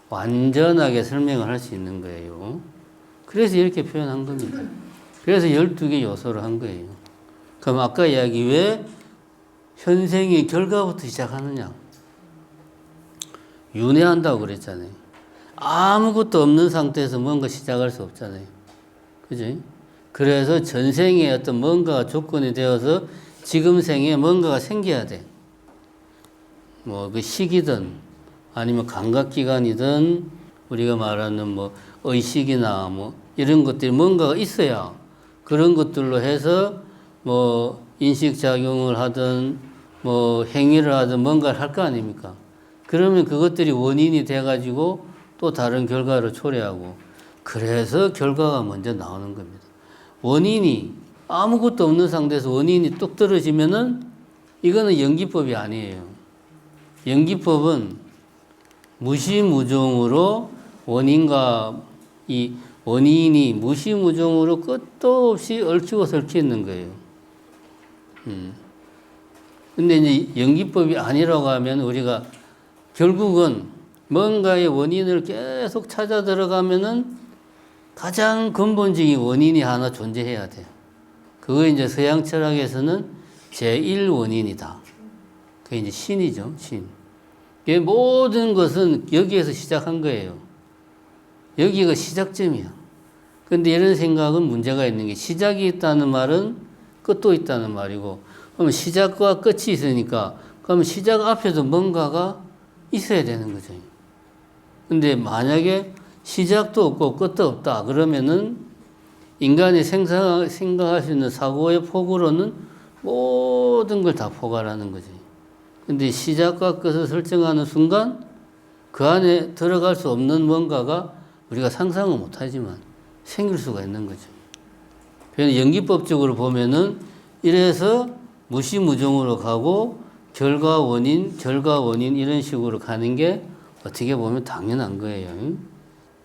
완전하게 설명을 할 수 있는 거예요. 그래서 이렇게 표현한 겁니다. 그래서 12개 요소를 한 거예요. 그럼 아까 이야기 왜 현생의 결과부터 시작하느냐? 윤회한다고 그랬잖아요. 아무것도 없는 상태에서 뭔가 시작할 수 없잖아요. 그지? 그래서 전생에 어떤 뭔가가 조건이 되어서 지금 생에 뭔가가 생겨야 돼. 뭐 그 시기든 아니면 감각기관이든 우리가 말하는 뭐 의식이나 뭐 이런 것들이 뭔가가 있어야 그런 것들로 해서 뭐 인식작용을 하든 뭐 행위를 하든 뭔가를 할 거 아닙니까? 그러면 그것들이 원인이 돼가지고 또 다른 결과를 초래하고 그래서 결과가 먼저 나오는 겁니다. 원인이 아무것도 없는 상태에서 원인이 뚝 떨어지면은 이거는 연기법이 아니에요. 연기법은 무시무종으로 원인과 이 원인이 무시무종으로 끝도 없이 얽히고 설키 있는 거예요. 근데 이제 연기법이 아니라고 하면 우리가 결국은 뭔가의 원인을 계속 찾아 들어가면은 가장 근본적인 원인이 하나 존재해야 돼. 그거 이제 서양 철학에서는 제1원인이다. 그게 이제 신이죠, 신. 이 모든 것은 여기에서 시작한 거예요. 여기가 시작점이야. 근데 이런 생각은 문제가 있는 게 시작이 있다는 말은 끝도 있다는 말이고, 그러면 시작과 끝이 있으니까, 그러면 시작 앞에도 뭔가가 있어야 되는 거죠. 근데 만약에 시작도 없고 끝도 없다. 그러면은 인간이 생각할 수 있는 사고의 폭으로는 모든 걸 다 포괄하는 거지. 근데 시작과 끝을 설정하는 순간 그 안에 들어갈 수 없는 뭔가가 우리가 상상은 못하지만 생길 수가 있는 거죠. 그래서 연기법적으로 보면은 이래서 무시무종으로 가고 결과 원인 이런 식으로 가는 게 어떻게 보면 당연한 거예요.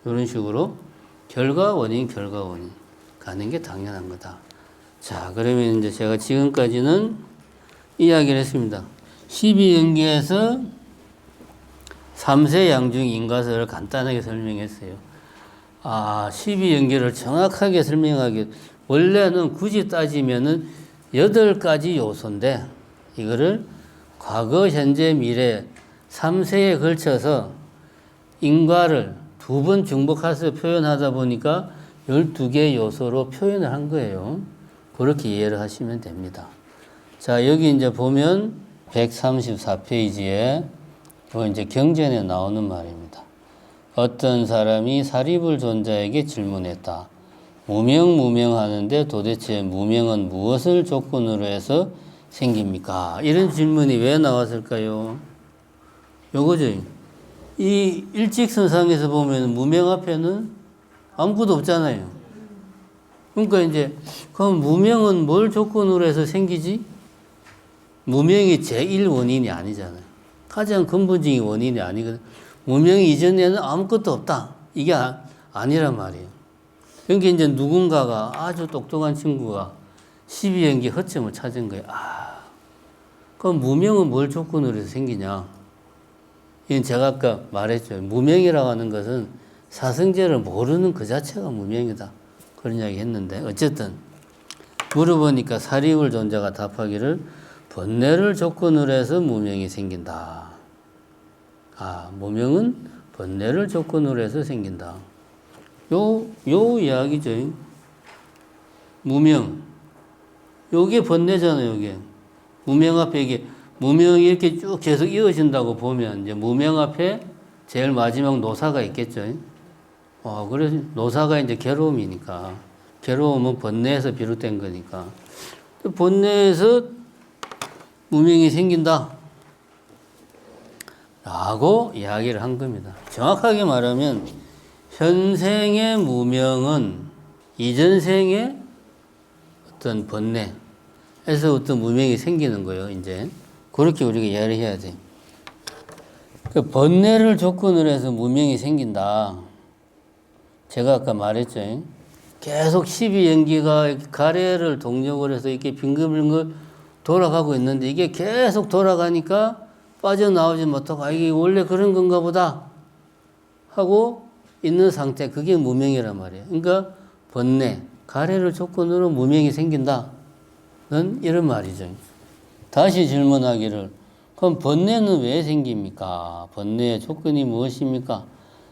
이런 식으로 결과 원인 가는 게 당연한 거다. 자, 그러면 이제 제가 지금까지는 이야기를 했습니다. 12연계에서 3세 양중 인과설을 간단하게 설명했어요. 12연계를 정확하게 설명하기, 원래는 굳이 따지면은 8가지 요소인데, 이거를 과거, 현재, 미래 3세에 걸쳐서 인과를 두 번 중복해서 표현하다 보니까 12개의 요소로 표현을 한 거예요. 그렇게 이해를 하시면 됩니다. 자, 여기 이제 보면 134페이지에 이제 경전에 나오는 말입니다. 어떤 사람이 사리불 존자에게 질문했다. 무명 하는데 도대체 무명은 무엇을 조건으로 해서 생깁니까? 이런 질문이 왜 나왔을까요? 요거죠. 이 일직선상에서 보면 무명 앞에는 아무것도 없잖아요. 그러니까 이제 그럼 무명은 뭘 조건으로 해서 생기지? 무명이 제1원인이 아니잖아요. 가장 근본적인 원인이 아니거든. 무명 이전에는 아무것도 없다. 이게 아니란 말이에요. 그러니까 이제 누군가가 아주 똑똑한 친구가 12연기 허점을 찾은 거예요. 그럼 무명은 뭘 조건으로 해서 생기냐? 이건 제가 아까 말했죠. 무명이라고 하는 것은 사성제를 모르는 그 자체가 무명이다. 그런 이야기 했는데, 어쨌든, 물어보니까 사리불 존자가 답하기를 번뇌를 조건으로 해서 무명이 생긴다. 무명은 번뇌를 조건으로 해서 생긴다. 요 이야기죠. 무명. 요게 번뇌잖아요, 요게. 무명 앞에 이게, 무명이 이렇게 쭉 계속 이어진다고 보면, 이제 무명 앞에 제일 마지막 노사가 있겠죠. 그래서 노사가 이제 괴로움이니까. 괴로움은 번뇌에서 비롯된 거니까. 번뇌에서 무명이 생긴다. 라고 이야기를 한 겁니다. 정확하게 말하면, 현생의 무명은 이전 생의 어떤 번뇌에서 어떤 무명이 생기는 거예요, 이제. 그렇게 우리가 이해를 해야 돼. 그 번뇌를 조건으로 해서 무명이 생긴다. 제가 아까 말했죠. 계속 12연기가 가래를 동력으로 해서 이렇게 빙글빙글 돌아가고 있는데 이게 계속 돌아가니까 빠져나오지 못하고 이게 원래 그런 건가 보다 하고 있는 상태. 그게 무명이란 말이에요. 그러니까 번뇌, 가래를 조건으로 무명이 생긴다는 이런 말이죠. 다시 질문하기를 그럼 번뇌는 왜 생깁니까? 번뇌의 조건이 무엇입니까?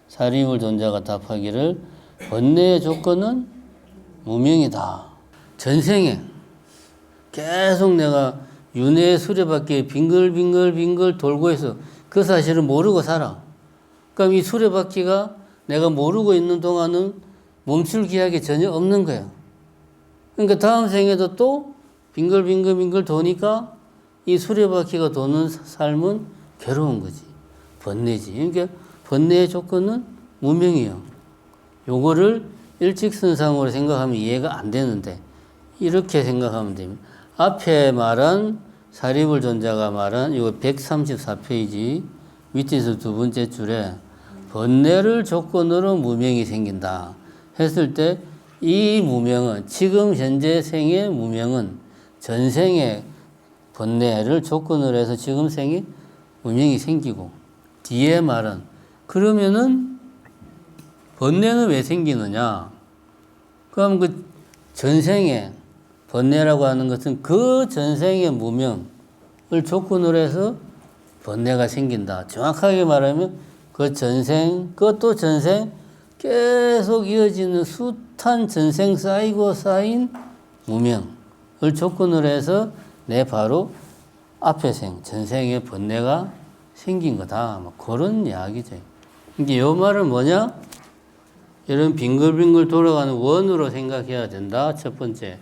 사리불 존자가 답하기를 번뇌의 조건은 무명이다. 전생에 계속 내가 윤회의 수레바퀴에 빙글빙글 돌고 있어. 그 사실을 모르고 살아. 그럼 이 수레바퀴가 내가 모르고 있는 동안은 멈출 기약이 전혀 없는 거야. 그러니까 다음 생에도 또 빙글빙글 도니까 이 수레바퀴가 도는 삶은 괴로운 거지. 번뇌지. 그러니까 번뇌의 조건은 무명이에요. 요거를 일직선상으로 생각하면 이해가 안 되는데 이렇게 생각하면 됩니다. 앞에 말한 사리불 존자가 말한 이거 134페이지 밑에서 두 번째 줄에 번뇌를 조건으로 무명이 생긴다 했을 때 이 무명은 지금 현재 생의 무명은 전생의 번뇌를 조건으로 해서 지금 생에 무명이 생기고 뒤에 말은 그러면은 번뇌는 왜 생기느냐? 그럼 그 전생에 번뇌라고 하는 것은 그 전생의 무명을 조건으로 해서 번뇌가 생긴다. 정확하게 말하면 그 전생, 그것도 전생 계속 이어지는 숱한 전생 쌓이고 쌓인 무명을 조건으로 해서 내 바로 앞에 전생의 번뇌가 생긴 거다. 뭐 그런 이야기죠. 이게 요 말은 뭐냐? 이런 빙글빙글 돌아가는 원으로 생각해야 된다. 첫 번째.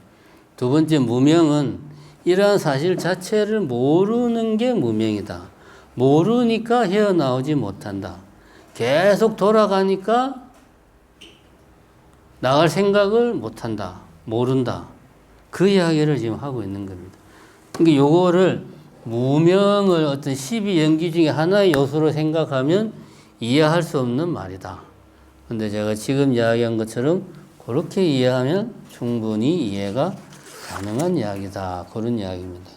두 번째, 무명은 이러한 사실 자체를 모르는 게 무명이다. 모르니까 헤어나오지 못한다. 계속 돌아가니까 나갈 생각을 못한다. 모른다. 그 이야기를 지금 하고 있는 겁니다. 그러니까 요거를 무명을 어떤 12연기 중에 하나의 요소로 생각하면 이해할 수 없는 말이다. 근데 제가 지금 이야기한 것처럼 그렇게 이해하면 충분히 이해가 가능한 이야기다. 그런 이야기입니다.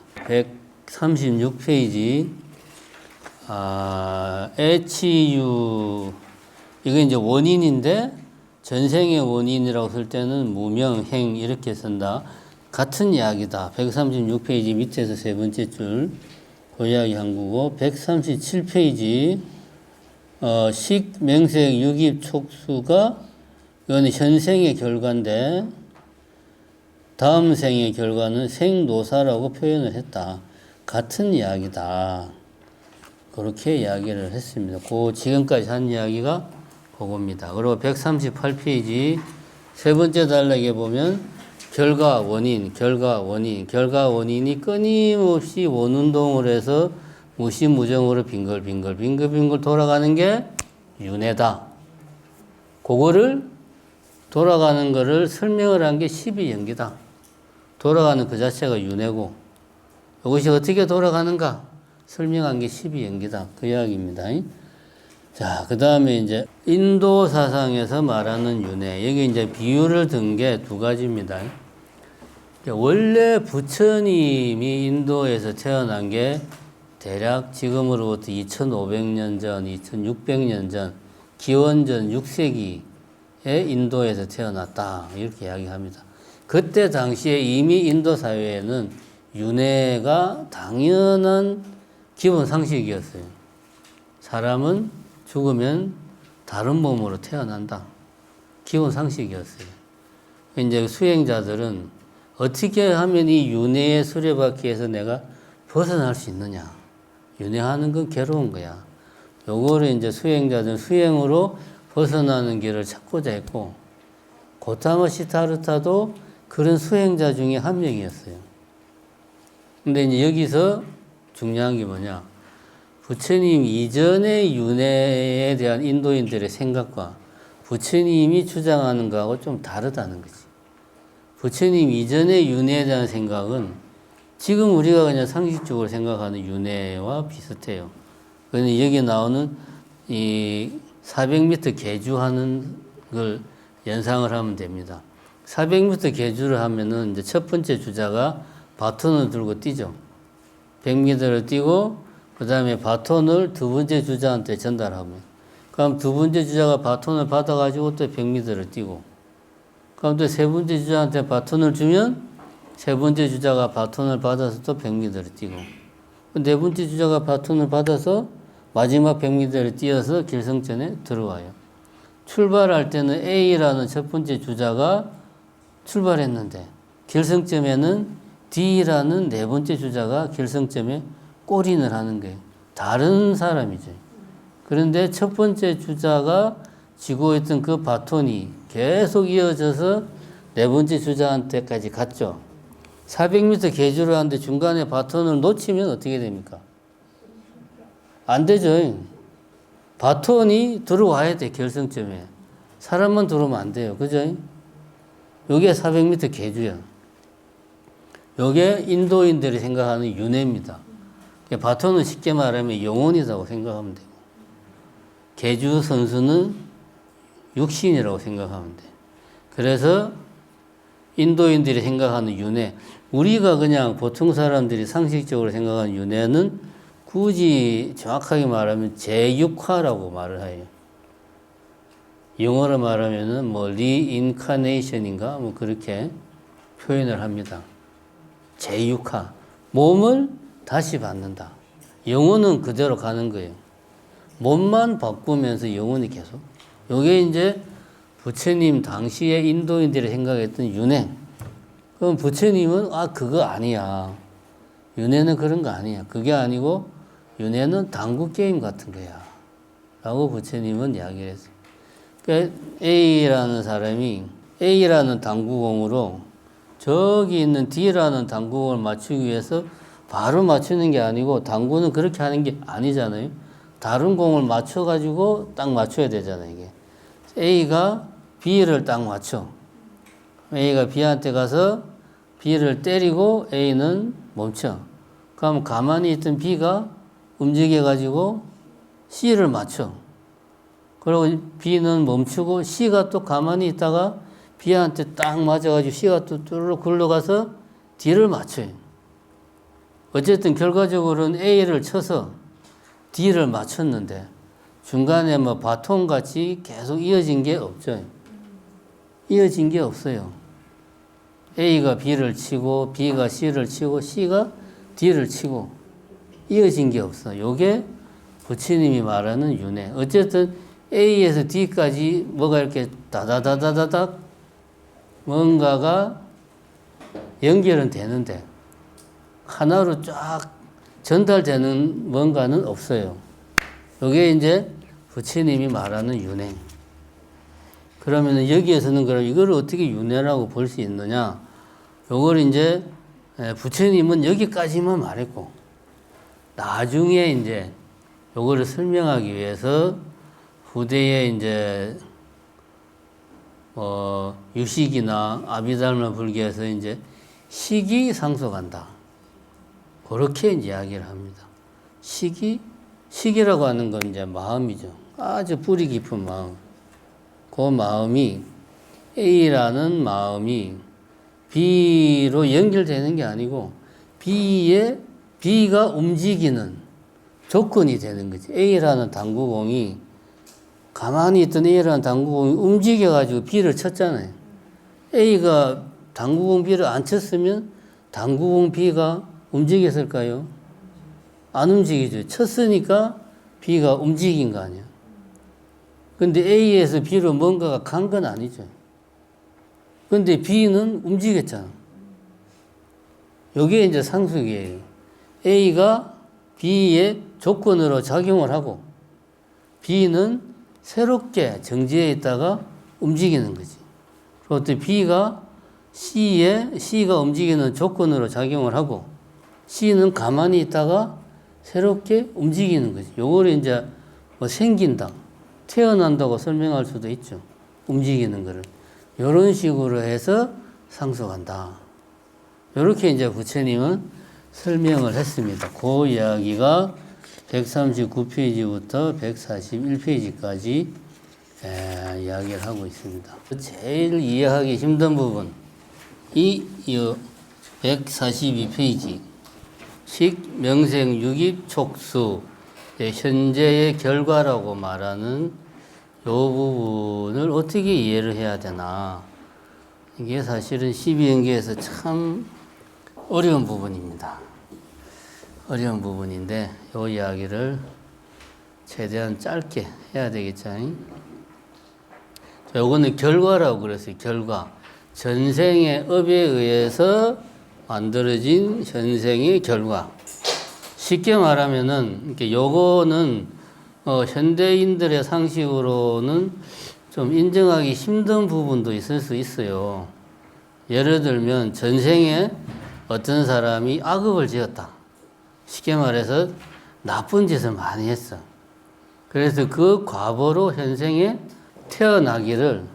136페이지 HU 이거 이제 원인인데 전생의 원인이라고 쓸 때는 무명, 행 이렇게 쓴다. 같은 이야기다. 136페이지 밑에서 세 번째 줄 그 이야기 한 거고 137페이지 식, 명색, 유깁, 촉수가 이거는 현생의 결과인데 다음 생의 결과는 생노사라고 표현을 했다. 같은 이야기다. 그렇게 이야기를 했습니다. 그 지금까지 한 이야기가 그겁니다. 그리고 138페이지 세 번째 단락에 보면 결과, 원인, 결과, 원인, 결과, 원인이 끊임없이 원운동을 해서 무시무정으로 빙글빙글 돌아가는 게 윤회다. 그거를 돌아가는 거를 설명을 한 게 12연기다. 돌아가는 그 자체가 윤회고 이것이 어떻게 돌아가는가 설명한 게 12연기다. 그 이야기입니다. 자, 그 다음에 이제 인도 사상에서 말하는 윤회. 여기 이제 비유를 든 게 두 가지입니다. 원래 부처님이 인도에서 태어난 게 대략 지금으로부터 2500년 전, 2600년 전, 기원전 6세기에 인도에서 태어났다. 이렇게 이야기합니다. 그때 당시에 이미 인도 사회에는 윤회가 당연한 기본 상식이었어요. 사람은 죽으면 다른 몸으로 태어난다. 기본 상식이었어요. 이제 수행자들은 어떻게 하면 이 윤회의 수레바퀴에서 내가 벗어날 수 있느냐. 윤회하는 건 괴로운 거야. 요거를 이제 수행자들은 수행으로 벗어나는 길을 찾고자 했고, 고타마 시타르타도 그런 수행자 중에 한 명이었어요. 근데 이제 여기서 중요한 게 뭐냐. 부처님 이전의 윤회에 대한 인도인들의 생각과 부처님이 주장하는 거하고 좀 다르다는 거지. 부처님 이전의 윤회에 대한 생각은 지금 우리가 그냥 상식적으로 생각하는 윤회와 비슷해요. 그런데 여기 나오는 이 400m 계주하는 걸 연상을 하면 됩니다. 400m 계주를 하면은 이제 첫 번째 주자가 바톤을 들고 뛰죠. 100m를 뛰고 그 다음에 바톤을 두 번째 주자한테 전달하면 그럼 두 번째 주자가 바톤을 받아가지고 또 100m를 뛰고 그럼 또 세 번째 주자한테 바톤을 주면 세 번째 주자가 바톤을 받아서 또 100m를 뛰고 네 번째 주자가 바톤을 받아서 마지막 100m를 뛰어서 결승전에 들어와요. 출발할 때는 A라는 첫 번째 주자가 출발했는데 결승점에는 D라는 네 번째 주자가 결승점에 골인을 하는 거예요. 다른 사람이죠. 그런데 첫 번째 주자가 쥐고 있던 그 바톤이 계속 이어져서 네 번째 주자한테까지 갔죠. 400m 계주를 하는데 중간에 바톤을 놓치면 어떻게 됩니까? 안 되죠. 바톤이 들어와야 돼, 결승점에. 사람만 들어오면 안 돼요. 그죠? 요게 400m 계주야. 요게 인도인들이 생각하는 윤회입니다. 바톤은 쉽게 말하면 영혼이라고 생각하면 되고, 계주 선수는 육신이라고 생각하면 돼. 그래서 인도인들이 생각하는 윤회, 우리가 그냥 보통 사람들이 상식적으로 생각하는 윤회는 굳이 정확하게 말하면 제6화라고 말을 해요. 영어로 말하면은 뭐 reincarnation인가 뭐 그렇게 표현을 합니다. 제6화. 몸을 다시 받는다. 영혼은 그대로 가는 거예요. 몸만 바꾸면서 영혼이 계속. 요게 이제 부처님 당시에 인도인들이 생각했던 윤회. 그럼 부처님은 그거 아니야. 윤회는 그런 거 아니야. 그게 아니고 윤회는 당구 게임 같은 거야. 라고 부처님은 이야기를 했어요. 그러니까 A라는 사람이 A라는 당구공으로 저기 있는 D라는 당구공을 맞추기 위해서 바로 맞추는 게 아니고 당구는 그렇게 하는 게 아니잖아요. 다른 공을 맞춰가지고 딱 맞춰야 되잖아요. 이게 A가 B를 딱 맞춰. A가 B한테 가서 B를 때리고 A는 멈춰. 그럼 가만히 있던 B가 움직여가지고 C를 맞춰. 그리고 B는 멈추고 C가 또 가만히 있다가 B한테 딱 맞아가지고 C가 또 뚜루룩 굴러가서 D를 맞춰요. 어쨌든 결과적으로는 A를 쳐서 D를 맞췄는데 중간에 뭐 바톤같이 계속 이어진 게 없죠. 이어진 게 없어요. A가 B를 치고 B가 C를 치고 C가 D를 치고 이어진 게 없어. 요게 부처님이 말하는 윤회. 어쨌든 A에서 D까지 뭐가 이렇게 다다다다다닥 뭔가가 연결은 되는데 하나로 쫙 전달되는 뭔가는 없어요. 요게 이제 부처님이 말하는 윤회. 그러면 여기에서는 그럼 이걸 어떻게 윤회라고 볼 수 있느냐? 요걸 이제 부처님은 여기까지만 말했고 나중에 이제 요거를 설명하기 위해서 후대에 이제 유식이나 아비달마 불교에서 이제 식이 상속한다. 그렇게 이제 이야기를 합니다. 식이라고 하는 건 이제 마음이죠. 아주 뿌리 깊은 마음. 그 마음이 A라는 마음이 B로 연결되는 게 아니고 B가 움직이는 조건이 되는 거지. A라는 당구공이 가만히 있던 A라는 당구공이 움직여가지고 B를 쳤잖아요. A가 당구공 B를 안 쳤으면 당구공 B가 움직였을까요? 안 움직이죠. 쳤으니까 B가 움직인 거 아니야. 근데 A에서 B로 뭔가가 간 건 아니죠. 근데 B는 움직였잖아. 요게 이제 상속이에요. A가 B의 조건으로 작용을 하고 B는 새롭게 정지해 있다가 움직이는 거지. 그리고 또 B가 C가 움직이는 조건으로 작용을 하고 C는 가만히 있다가 새롭게 움직이는 거지. 요걸 이제 뭐 생긴다, 태어난다고 설명할 수도 있죠. 움직이는 거를. 이런 식으로 해서 상속한다. 이렇게 이제 부처님은 설명을 했습니다. 그 이야기가 139페이지부터 141페이지까지 이야기를 하고 있습니다. 제일 이해하기 힘든 부분, 이 142페이지 식, 명생, 유입, 촉수, 현재의 결과라고 말하는 이 부분을 어떻게 이해를 해야 되나. 이게 사실은 12연계에서 참 어려운 부분입니다. 어려운 부분인데 이 이야기를 최대한 짧게 해야 되겠죠. 요거는 결과라고 그랬어요. 결과. 전생의 업에 의해서 만들어진 현생의 결과. 쉽게 말하면은 이렇게 요거는 현대인들의 상식으로는 좀 인정하기 힘든 부분도 있을 수 있어요. 예를 들면 전생에 어떤 사람이 악업을 지었다. 쉽게 말해서 나쁜 짓을 많이 했어. 그래서 그 과보로 현생에 태어나기를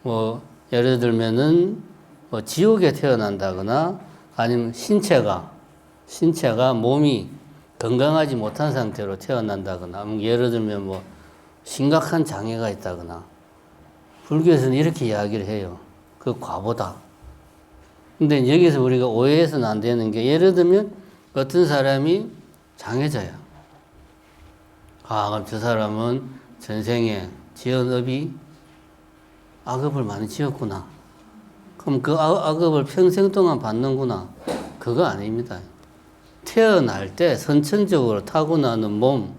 뭐 예를 들면은 뭐 지옥에 태어난다거나 아니면 신체가 몸이 건강하지 못한 상태로 태어난다거나 예를 들면 뭐 심각한 장애가 있다거나 불교에서는 이렇게 이야기를 해요. 그 과보다. 근데 여기서 우리가 오해해서는 안 되는 게 예를 들면 어떤 사람이 장애자야. 그럼 저 사람은 전생에 지은 업이 악업을 많이 지었구나. 그럼 그 악업을 평생 동안 받는구나. 그거 아닙니다. 태어날 때 선천적으로 타고나는 몸,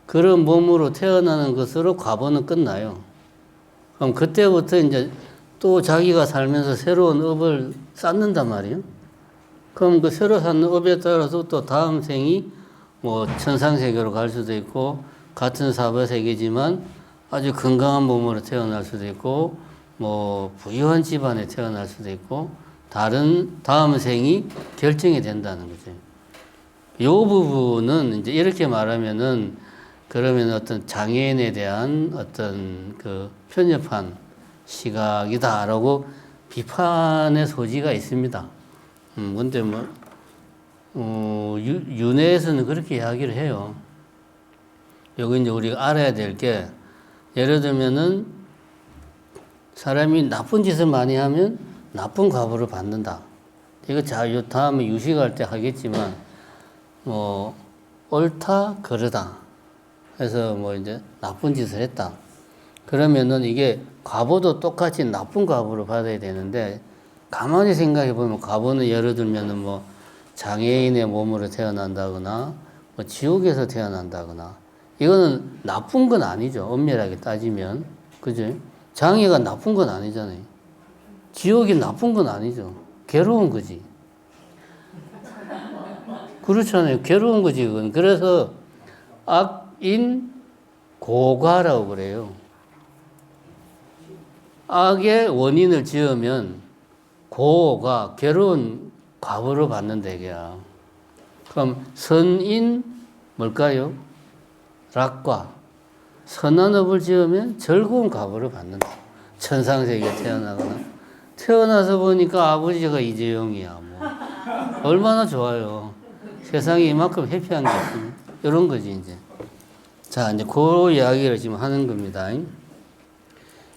그런 몸으로 태어나는 것으로 과보는 끝나요. 그럼 그때부터 이제 또 자기가 살면서 새로운 업을 쌓는단 말이에요. 그럼 그 새로 쌓는 업에 따라서 또 다음 생이 뭐 천상세계로 갈 수도 있고 같은 사바세계지만 아주 건강한 몸으로 태어날 수도 있고 뭐 부유한 집안에 태어날 수도 있고 다음 생이 결정이 된다는 거죠. 이 부분은 이제 이렇게 말하면은 그러면 어떤 장애인에 대한 어떤 그 편협한 시각이다라고 비판의 소지가 있습니다. 근데 윤회에서는 그렇게 이야기를 해요. 여기 이제 우리가 알아야 될 게 예를 들면은 사람이 나쁜 짓을 많이 하면 나쁜 과보를 받는다. 이거 다음에 유식할 때 하겠지만 뭐 옳다 그르다 해서 뭐 이제 나쁜 짓을 했다. 그러면은 이게 과보도 똑같이 나쁜 과보를 받아야 되는데 가만히 생각해 보면 과보는 예를 들면은 뭐 장애인의 몸으로 태어난다거나 뭐 지옥에서 태어난다거나 이거는 나쁜 건 아니죠. 엄밀하게 따지면. 그죠? 장애가 나쁜 건 아니잖아요. 지옥이 나쁜 건 아니죠. 괴로운 거지. 그렇잖아요. 괴로운 거지, 그건. 그래서 악인 고과라고 그래요. 악의 원인을 지으면 고가, 괴로운 과보를 받는다, 이게야. 그럼 선인, 뭘까요? 락과. 선한 업을 지으면 즐거운 과보를 받는다. 천상세계에 태어나거나. 태어나서 보니까 아버지가 이재용이야, 뭐. 얼마나 좋아요. 세상에 이만큼 해피한 게 없으면. 이런 거지, 이제. 자, 이제 그 이야기를 지금 하는 겁니다.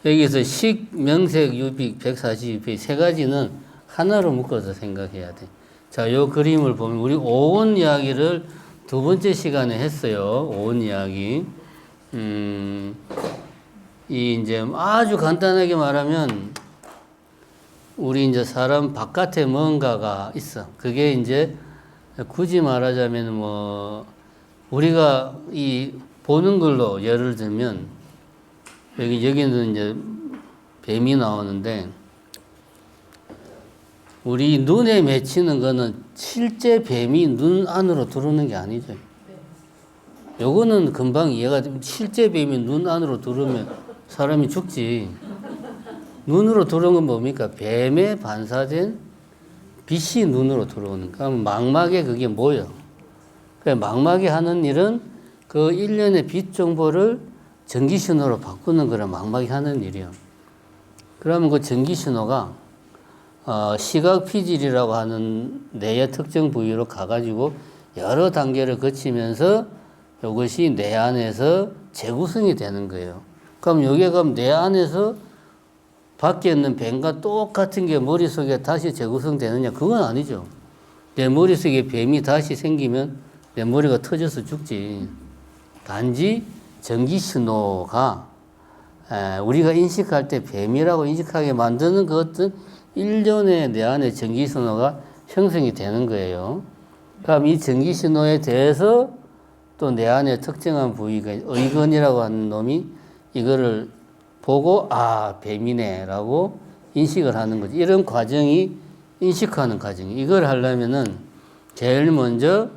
여기서 식, 명색, 유빅, 142페이지 세 가지는 하나로 묶어서 생각해야 돼. 자, 요 그림을 보면 우리 오온 이야기를 두 번째 시간에 했어요. 오온 이야기. 이 이제 아주 간단하게 말하면 우리 이제 사람 바깥에 뭔가가 있어. 그게 이제 굳이 말하자면 뭐 우리가 이 보는 걸로 예를 들면 여기는 이제 뱀이 나오는데 우리 눈에 맺히는 거는 실제 뱀이 눈 안으로 들어오는 게 아니죠. 요거는 금방 이해가 되면 실제 뱀이 눈 안으로 들어오면 사람이 죽지. 눈으로 들어온 건 뭡니까? 뱀에 반사된 빛이 눈으로 들어오는 거. 그럼 망막에 그게 뭐예요? 망막이 하는 일은 그 일련의 빛 정보를 전기 신호로 바꾸는 거를 망막이 하는 일이에요. 그러면 그 전기 신호가 시각 피질이라고 하는 뇌의 특정 부위로 가가지고 여러 단계를 거치면서 이것이 뇌 안에서 재구성이 되는 거예요. 그럼 여기에 가면 뇌 안에서 밖에 있는 뱀과 똑같은 게 머릿속에 다시 재구성되느냐? 그건 아니죠. 내 머릿속에 뱀이 다시 생기면 내 머리가 터져서 죽지. 단지 전기 신호가 우리가 인식할 때 뱀이라고 인식하게 만드는 그 어떤 일련의 내 안에 전기 신호가 형성이 되는 거예요. 그럼 이 전기 신호에 대해서 또 내 안에 특정한 부위가 의건이라고 하는 놈이 이거를 보고 뱀이네라고 인식을 하는 거지. 이런 과정이 인식하는 과정이. 이걸 하려면은 제일 먼저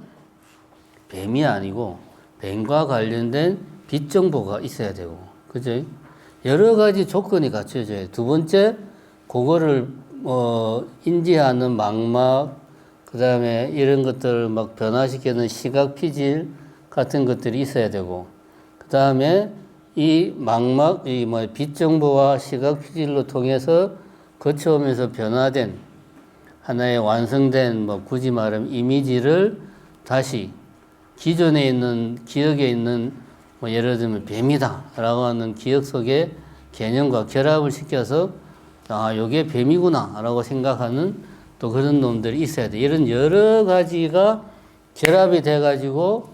뱀이 아니고 뱀과 관련된 빛 정보가 있어야 되고, 그죠? 여러 가지 조건이 갖춰져요. 두 번째, 그거를 인지하는 망막, 그 다음에 이런 것들을 막 변화시키는 시각 피질 같은 것들이 있어야 되고, 그 다음에 이 망막, 빛 정보와 시각 피질로 통해서 거쳐오면서 변화된 하나의 완성된 굳이 말하면 이미지를 다시 기존에 있는 기억에 있는 예를 들면 뱀이다라고 하는 기억 속의 개념과 결합을 시켜서 요게 뱀이구나라고 생각하는 또 그런 놈들이 있어야 돼. 이런 여러 가지가 결합이 돼가지고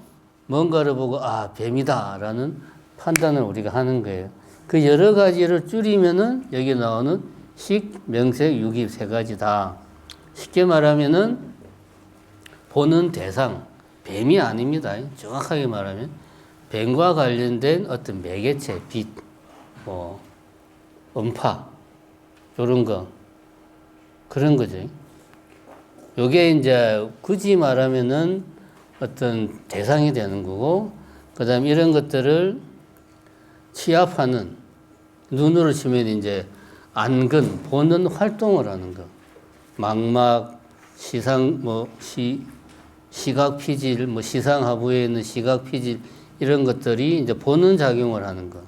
뭔가를 보고 뱀이다라는 판단을 우리가 하는 거예요. 그 여러 가지를 줄이면은 여기 나오는 식, 명색, 유기 세 가지다. 쉽게 말하면은 보는 대상, 뱀이 아닙니다. 정확하게 말하면 뱀과 관련된 어떤 매개체, 빛, 음파, 요런 거, 그런 거죠. 요게 이제 굳이 말하면은 어떤 대상이 되는 거고, 그 다음에 이런 것들을 취합하는, 눈으로 치면 이제 안근, 보는 활동을 하는 거. 망막, 시각 피질, 시상 하부에 있는 시각 피질, 이런 것들이 이제 보는 작용을 하는 거.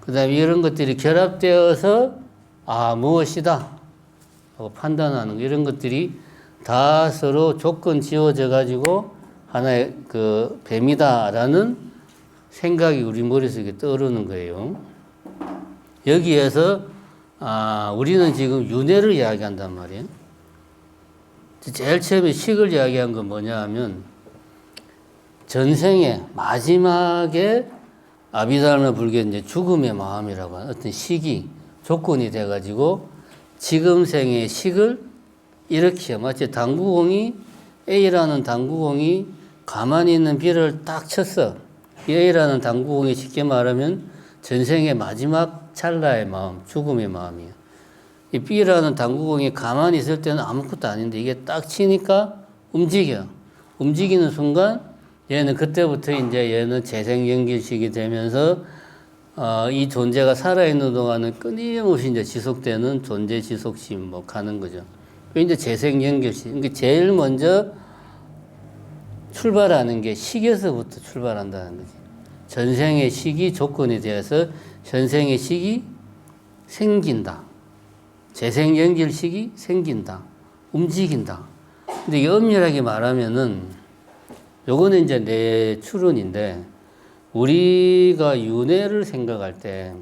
그 다음에 이런 것들이 결합되어서, 무엇이다 하고 판단하는 거. 이런 것들이 다 서로 조건 지어져 가지고 하나의 그 뱀이다라는 생각이 우리 머릿속에 떠오르는 거예요. 여기에서, 우리는 지금 윤회를 이야기한단 말이에요. 제일 처음에 식을 이야기한 건 뭐냐 하면, 전생에 마지막에 아비달마 불교의 이제 죽음의 마음이라고 하는 어떤 식이 조건이 돼가지고 지금 생의 식을 일으켜 마치 당구공이 A라는 당구공이 가만히 있는 B를 딱 쳤어. 이 A라는 당구공이 쉽게 말하면 전생의 마지막 찰나의 마음, 죽음의 마음이에요. 이 B라는 당구공이 가만히 있을 때는 아무것도 아닌데 이게 딱 치니까 움직여. 움직이는 순간 얘는 그때부터 이제 얘는 재생연결식이 되면서 이 존재가 살아있는 동안은 끊임없이 이제 지속되는 존재 지속심 뭐 가는 거죠. 이제 재생연결식. 그러니까 제일 먼저 출발하는 게 식에서부터 출발한다는 거지. 전생의 식이 조건이 되어서 전생의 식이 생긴다. 재생연결식이 생긴다. 움직인다. 근데 이게 엄밀하게 말하면은 요거는 이제 내 추론인데 우리가 윤회를 생각할 때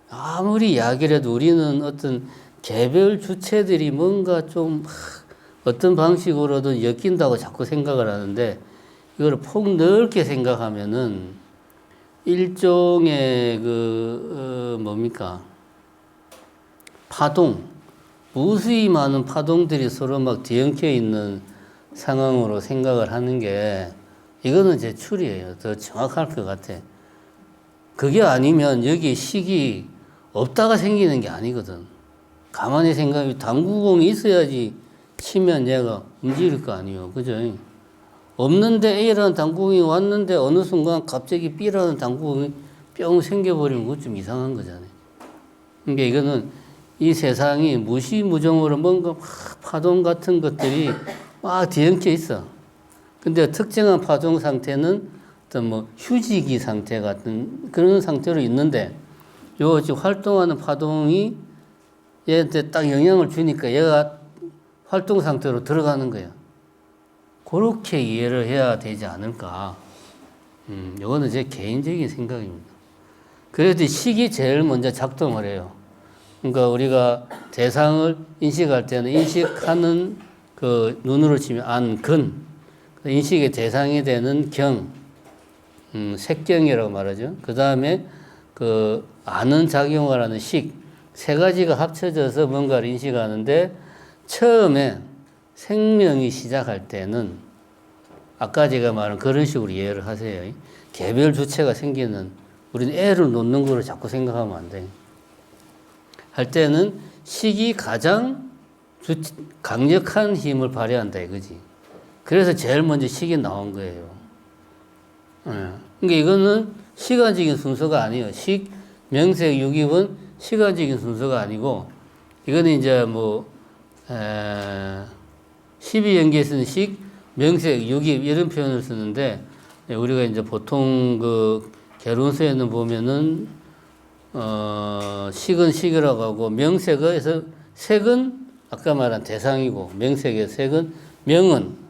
아무리 이야기를 해도 우리는 어떤 개별 주체들이 뭔가 좀 어떤 방식으로든 엮인다고 자꾸 생각을 하는데 이걸 폭넓게 생각하면은 일종의 뭡니까? 파동, 무수히 많은 파동들이 서로 막 뒤엉켜 있는 상황으로 생각을 하는 게 이거는 제 추리예요. 더 정확할 것 같아. 그게 아니면 여기 식이 없다가 생기는 게 아니거든. 가만히 생각해 당구공이 있어야지 치면 얘가 움직일 거 아니에요. 그죠? 없는데 A라는 당구공이 왔는데 어느 순간 갑자기 B라는 당구공이 뿅 생겨버리는 건 좀 이상한 거잖아요. 그러니까 이거는 이 세상이 무시무정으로 뭔가 막 파동 같은 것들이 막 뒤엉켜 있어. 근데 특정한 파동 상태는 어떤 뭐 휴지기 상태 같은 그런 상태로 있는데 요 지금 활동하는 파동이 얘한테 딱 영향을 주니까 얘가 활동 상태로 들어가는 거야. 그렇게 이해를 해야 되지 않을까. 이거는 제 개인적인 생각입니다. 그래도 식이 제일 먼저 작동을 해요. 그러니까 우리가 대상을 인식할 때는 인식하는 그 눈으로 치면 안, 근, 인식의 대상이 되는 경, 색경이라고 말하죠. 그 다음에 그 아는 작용을 하는 식, 세 가지가 합쳐져서 뭔가를 인식하는데 처음에 생명이 시작할 때는 아까 제가 말한 그런 식으로 이해를 하세요. 개별 주체가 생기는 우리는 애를 놓는 거를 자꾸 생각하면 안 돼요. 할 때는 식이 가장 강력한 힘을 발휘한다 이거지. 그래서 제일 먼저 식이 나온 거예요. 그러니까 이거는 시간적인 순서가 아니에요. 식, 명색, 유깁은 시간적인 순서가 아니고 이거는 이제 뭐 12연계에서는 식, 명색, 유깁 이런 표현을 쓰는데 우리가 이제 보통 그 개론서에는 보면은 식은 식이라고 하고 명색에서 색은 아까 말한 대상이고 명색의 색은 명은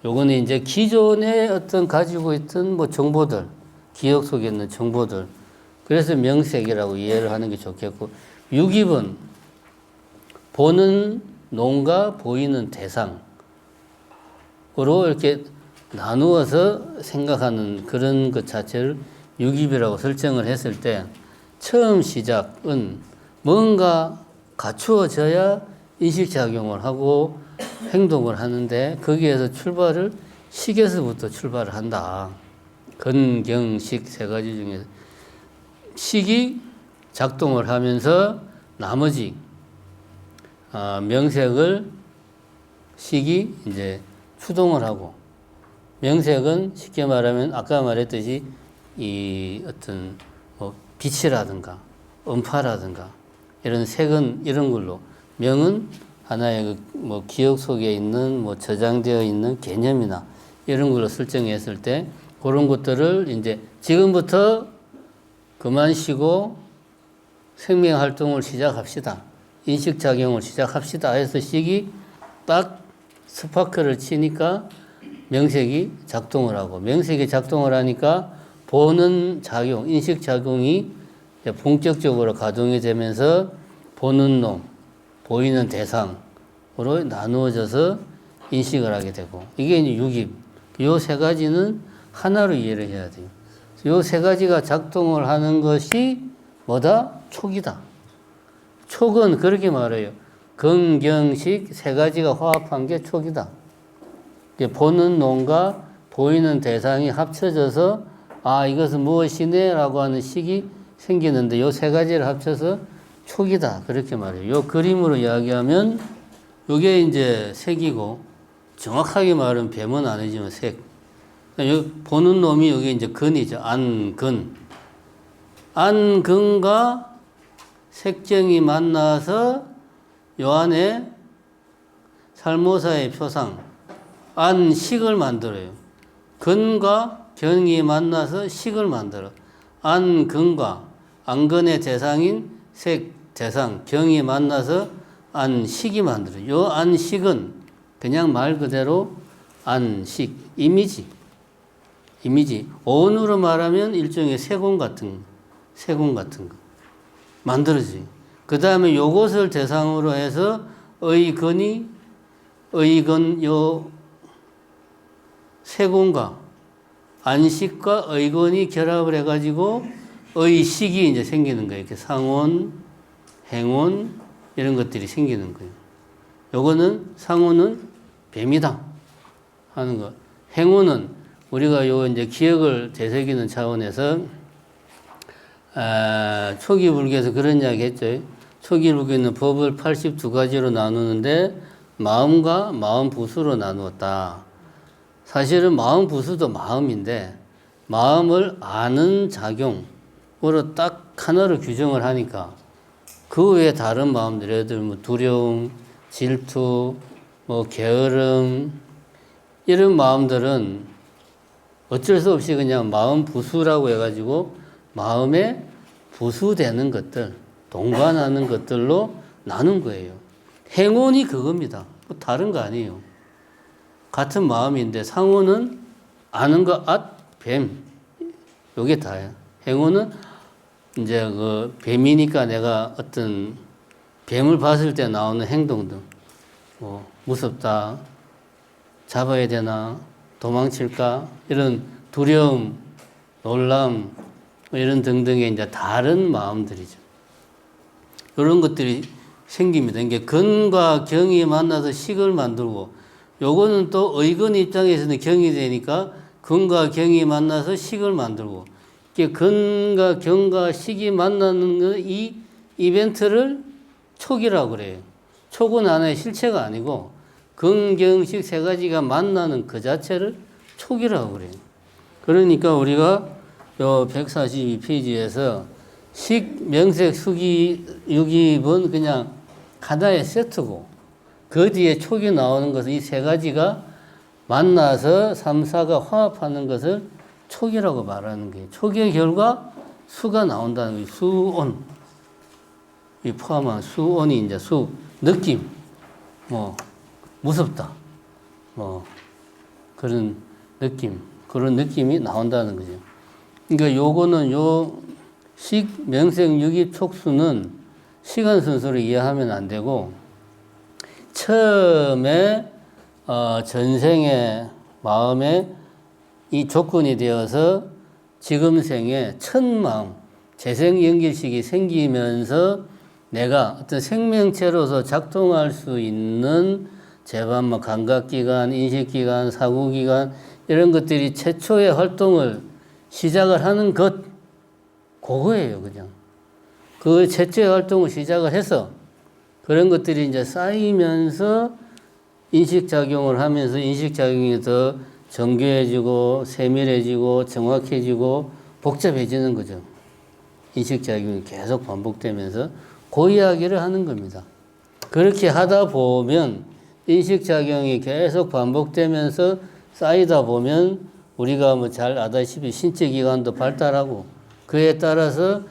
요거는 이제 기존에 어떤 가지고 있던 뭐 정보들 기억 속에 있는 정보들 그래서 명색이라고 이해를 하는 게 좋겠고 유깁은 보는 논과 보이는 대상으로 이렇게 나누어서 생각하는 그런 것 자체를 유깁이라고 설정을 했을 때 처음 시작은 뭔가 갖추어져야 인식작용을 하고 행동을 하는데 거기에서 출발을 식에서부터 출발을 한다. 근경식 세 가지 중에서 식이 작동을 하면서 나머지 명색을 식이 이제 추동을 하고 명색은 쉽게 말하면 아까 말했듯이 이 어떤 뭐 빛이라든가 음파라든가 이런 색은 이런 걸로 명은 하나의 뭐 기억 속에 있는 뭐 저장되어 있는 개념이나 이런 걸로 설정했을 때 그런 것들을 이제 지금부터 그만 쉬고 생명 활동을 시작합시다. 인식 작용을 시작합시다 해서 식이 딱 스파크를 치니까 명색이 작동을 하고 명색이 작동을 하니까 보는 작용, 인식 작용이 본격적으로 가동이 되면서 보는 놈, 보이는 대상으로 나누어져서 인식을 하게 되고 이게 이제 유깁. 요 세 가지는 하나로 이해를 해야 돼요. 요 세 가지가 작동을 하는 것이 뭐다? 촉이다. 촉은 그렇게 말해요. 근경식 세 가지가 화합한 게 촉이다. 보는 놈과 보이는 대상이 합쳐져서 아 이것은 무엇이네 라고 하는 식이 생기는데 요 세 가지를 합쳐서 촉이다 그렇게 말해요. 요 그림으로 이야기하면 요게 이제 색이고 정확하게 말하면 뱀은 아니지만 색. 요 보는 놈이 여기 이제 근이죠. 안근. 안근과 색정이 만나서 요 안에 살모사의 표상 안식을 만들어요. 근과 경이 만나서 식을 만들어. 안근과 안근의 대상인 색, 대상, 경이 만나서 안식이 만들어요. 요 안식은 그냥 말 그대로 안식, 이미지. 어원으로 말하면 일종의 세공 같은 거 만들어져요. 그 다음에 요것을 대상으로 해서 의근 요 세공과 안식과 의근이 결합을 해가지고 의식이 이제 생기는 거예요. 이렇게 상온, 행온 이런 것들이 생기는 거예요. 요거는 상온은 뱀이다 하는 거. 행온은 우리가 요 이제 기억을 되새기는 차원에서 초기 불교에서 그런 이야기 했죠. 초기 불교는 법을 82가지로 나누는데 마음과 마음 부수로 나누었다. 사실은 마음 부수도 마음인데 마음을 아는 작용으로 딱 하나로 규정을 하니까 그 외에 다른 마음들, 예를 들면 두려움, 질투, 게으름 이런 마음들은 어쩔 수 없이 그냥 마음 부수라고 해가지고 마음에 부수되는 것들, 동반하는 것들로 나눈 거예요. 행운이 그겁니다. 다른 거 아니에요. 같은 마음인데 상호는 아는 거, 뱀. 요게 다야. 행운은 이제 그 뱀이니까 내가 어떤 뱀을 봤을 때 나오는 행동들. 무섭다. 잡아야 되나? 도망칠까? 이런 두려움, 놀람, 이런 등등의 이제 다른 마음들이죠. 이런 것들이 생깁니다. 이게 근과 경이 만나서 식을 만들고, 요거는 또 의근 입장에서는 경이 되니까 근과 경이 만나서 식을 만들고, 이게 근과 경과 식이 만나는 이 이벤트를 촉이라고 그래요. 촉은 하나의 실체가 아니고 근, 경, 식 세 가지가 만나는 그 자체를 촉이라고 그래요. 그러니까 우리가 요 142페이지에서 식, 명색, 수기, 유기은 그냥 하나의 세트고 그 뒤에 촉이 나오는 것은 이 세 가지가 만나서 3, 4가 화합하는 것을 촉이라고 말하는 거예요. 촉의 결과 수가 나온다는 거예요. 수온. 이 포함한 수온이 이제 느낌. 무섭다. 그런 느낌이 나온다는 거죠. 그러니까 요거는 요 식, 명색, 유기, 촉수는 시간 순서로 이해하면 안 되고 처음에 전생의 마음에 이 조건이 되어서 지금 생에 첫 마음, 재생 연결식이 생기면서 내가 어떤 생명체로서 작동할 수 있는 재반, 감각기관, 인식기관, 사고기관 이런 것들이 최초의 활동을 시작을 하는 것 그거예요, 그냥. 그 최초의 활동을 시작을 해서 그런 것들이 이제 쌓이면서 인식작용을 하면서 인식작용이 더 정교해지고 세밀해지고 정확해지고 복잡해지는 거죠. 인식작용이 계속 반복되면서 그 이야기를 하는 겁니다. 그렇게 하다 보면 인식작용이 계속 반복되면서 쌓이다 보면 우리가 잘 아다시피 신체기관도 발달하고 그에 따라서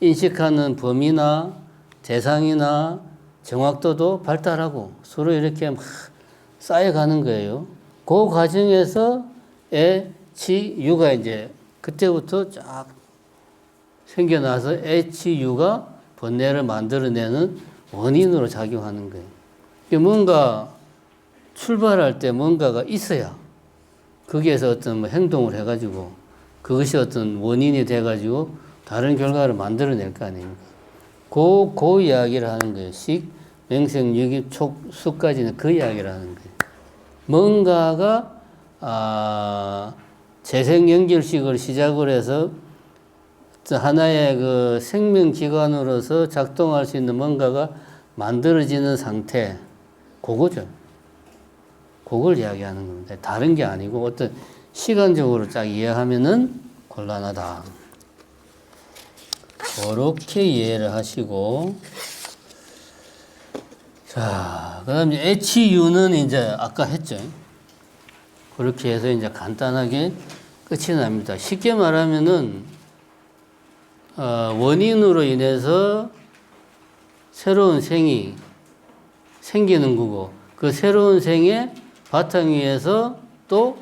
인식하는 범위나 대상이나 정확도도 발달하고 서로 이렇게 막 쌓여가는 거예요. 그 과정에서 애, 치, 유가 이제 그때부터 쫙 생겨나서 애, 치, 유가 번뇌를 만들어내는 원인으로 작용하는 거예요. 뭔가 출발할 때 뭔가가 있어야 거기에서 어떤 행동을 해가지고 그것이 어떤 원인이 돼가지고 다른 결과를 만들어낼 거 아닙니까? 그 이야기를 하는 거예요. 식, 명색, 유기, 촉, 수까지는 그 이야기를 하는 거예요. 뭔가가 재생 연결식을 시작을 해서 하나의 그 생명기관으로서 작동할 수 있는 뭔가가 만들어지는 상태, 그거죠. 그걸 이야기하는 겁니다. 다른 게 아니고 어떤 시간적으로 딱 이해하면은 곤란하다. 그렇게 이해를 하시고, 자, 그 다음에 HU는 이제 아까 했죠. 그렇게 해서 이제 간단하게 끝이 납니다. 쉽게 말하면은, 원인으로 인해서 새로운 생이 생기는 거고, 그 새로운 생의 바탕 위에서 또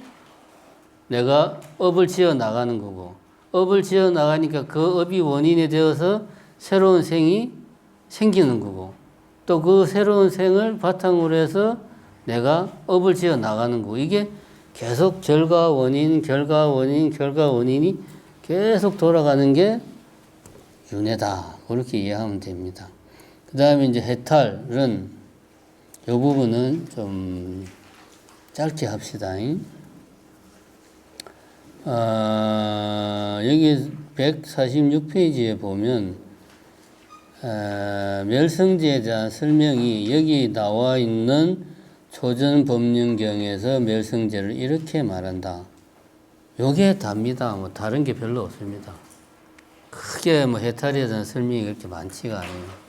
내가 업을 지어 나가는 거고, 업을 지어 나가니까 그 업이 원인이 되어서 새로운 생이 생기는 거고, 또 그 새로운 생을 바탕으로 해서 내가 업을 지어 나가는 거고, 이게 계속 결과 원인, 결과 원인, 결과 원인이 계속 돌아가는 게 윤회다. 그렇게 이해하면 됩니다. 그 다음에 이제 해탈은 이 부분은 좀 짧게 합시다. 여기 146페이지에 보면 멸성지에 대한 설명이 여기 나와 있는 조전법륜경에서 멸성제를 이렇게 말한다. 요게 답니다. 뭐 다른 게 별로 없습니다. 크게 뭐 해탈에 대한 설명이 그렇게 많지가 않아요.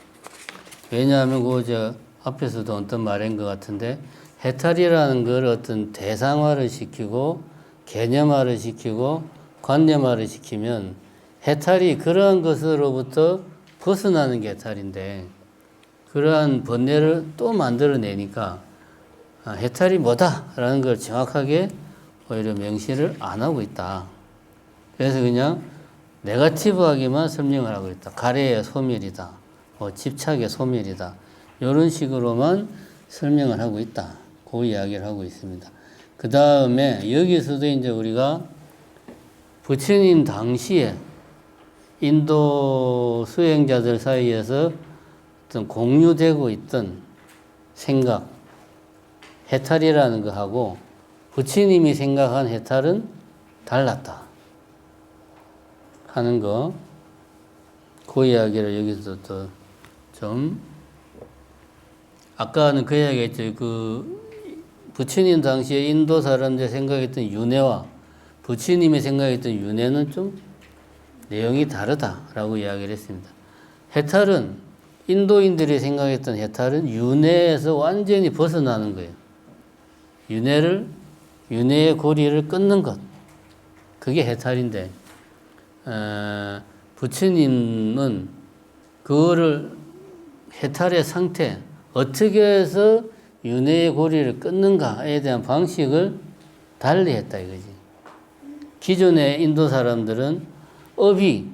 왜냐하면 그 앞에서도 어떤 말인 것 같은데, 해탈이라는 걸 어떤 대상화를 시키고 개념화를 시키고 관념화를 시키면 해탈이 그러한 것으로부터 벗어나는 게 해탈인데, 그러한 번뇌를 또 만들어내니까 해탈이 뭐다라는 걸 정확하게 오히려 명시를 안 하고 있다. 그래서 그냥 네거티브하게만 설명을 하고 있다. 가래의 소멸이다. 집착의 소멸이다. 이런 식으로만 설명을 하고 있다. 그 이야기를 하고 있습니다. 그 다음에 여기서도 이제 우리가 부처님 당시에 인도 수행자들 사이에서 어떤 공유되고 있던 생각, 해탈이라는 거하고 부처님이 생각한 해탈은 달랐다 하는 거, 그 이야기를 여기서 또 좀, 아까는 그 이야기 했죠. 부처님 당시에 인도 사람들이 생각했던 윤회와 부처님이 생각했던 윤회는 좀 내용이 다르다라고 이야기를 했습니다. 해탈은, 인도인들이 생각했던 해탈은 윤회에서 완전히 벗어나는 거예요. 윤회의 고리를 끊는 것. 그게 해탈인데, 부처님은 그거를 해탈의 상태, 어떻게 해서 윤회의 고리를 끊는가에 대한 방식을 달리 했다 이거지. 기존의 인도 사람들은 업이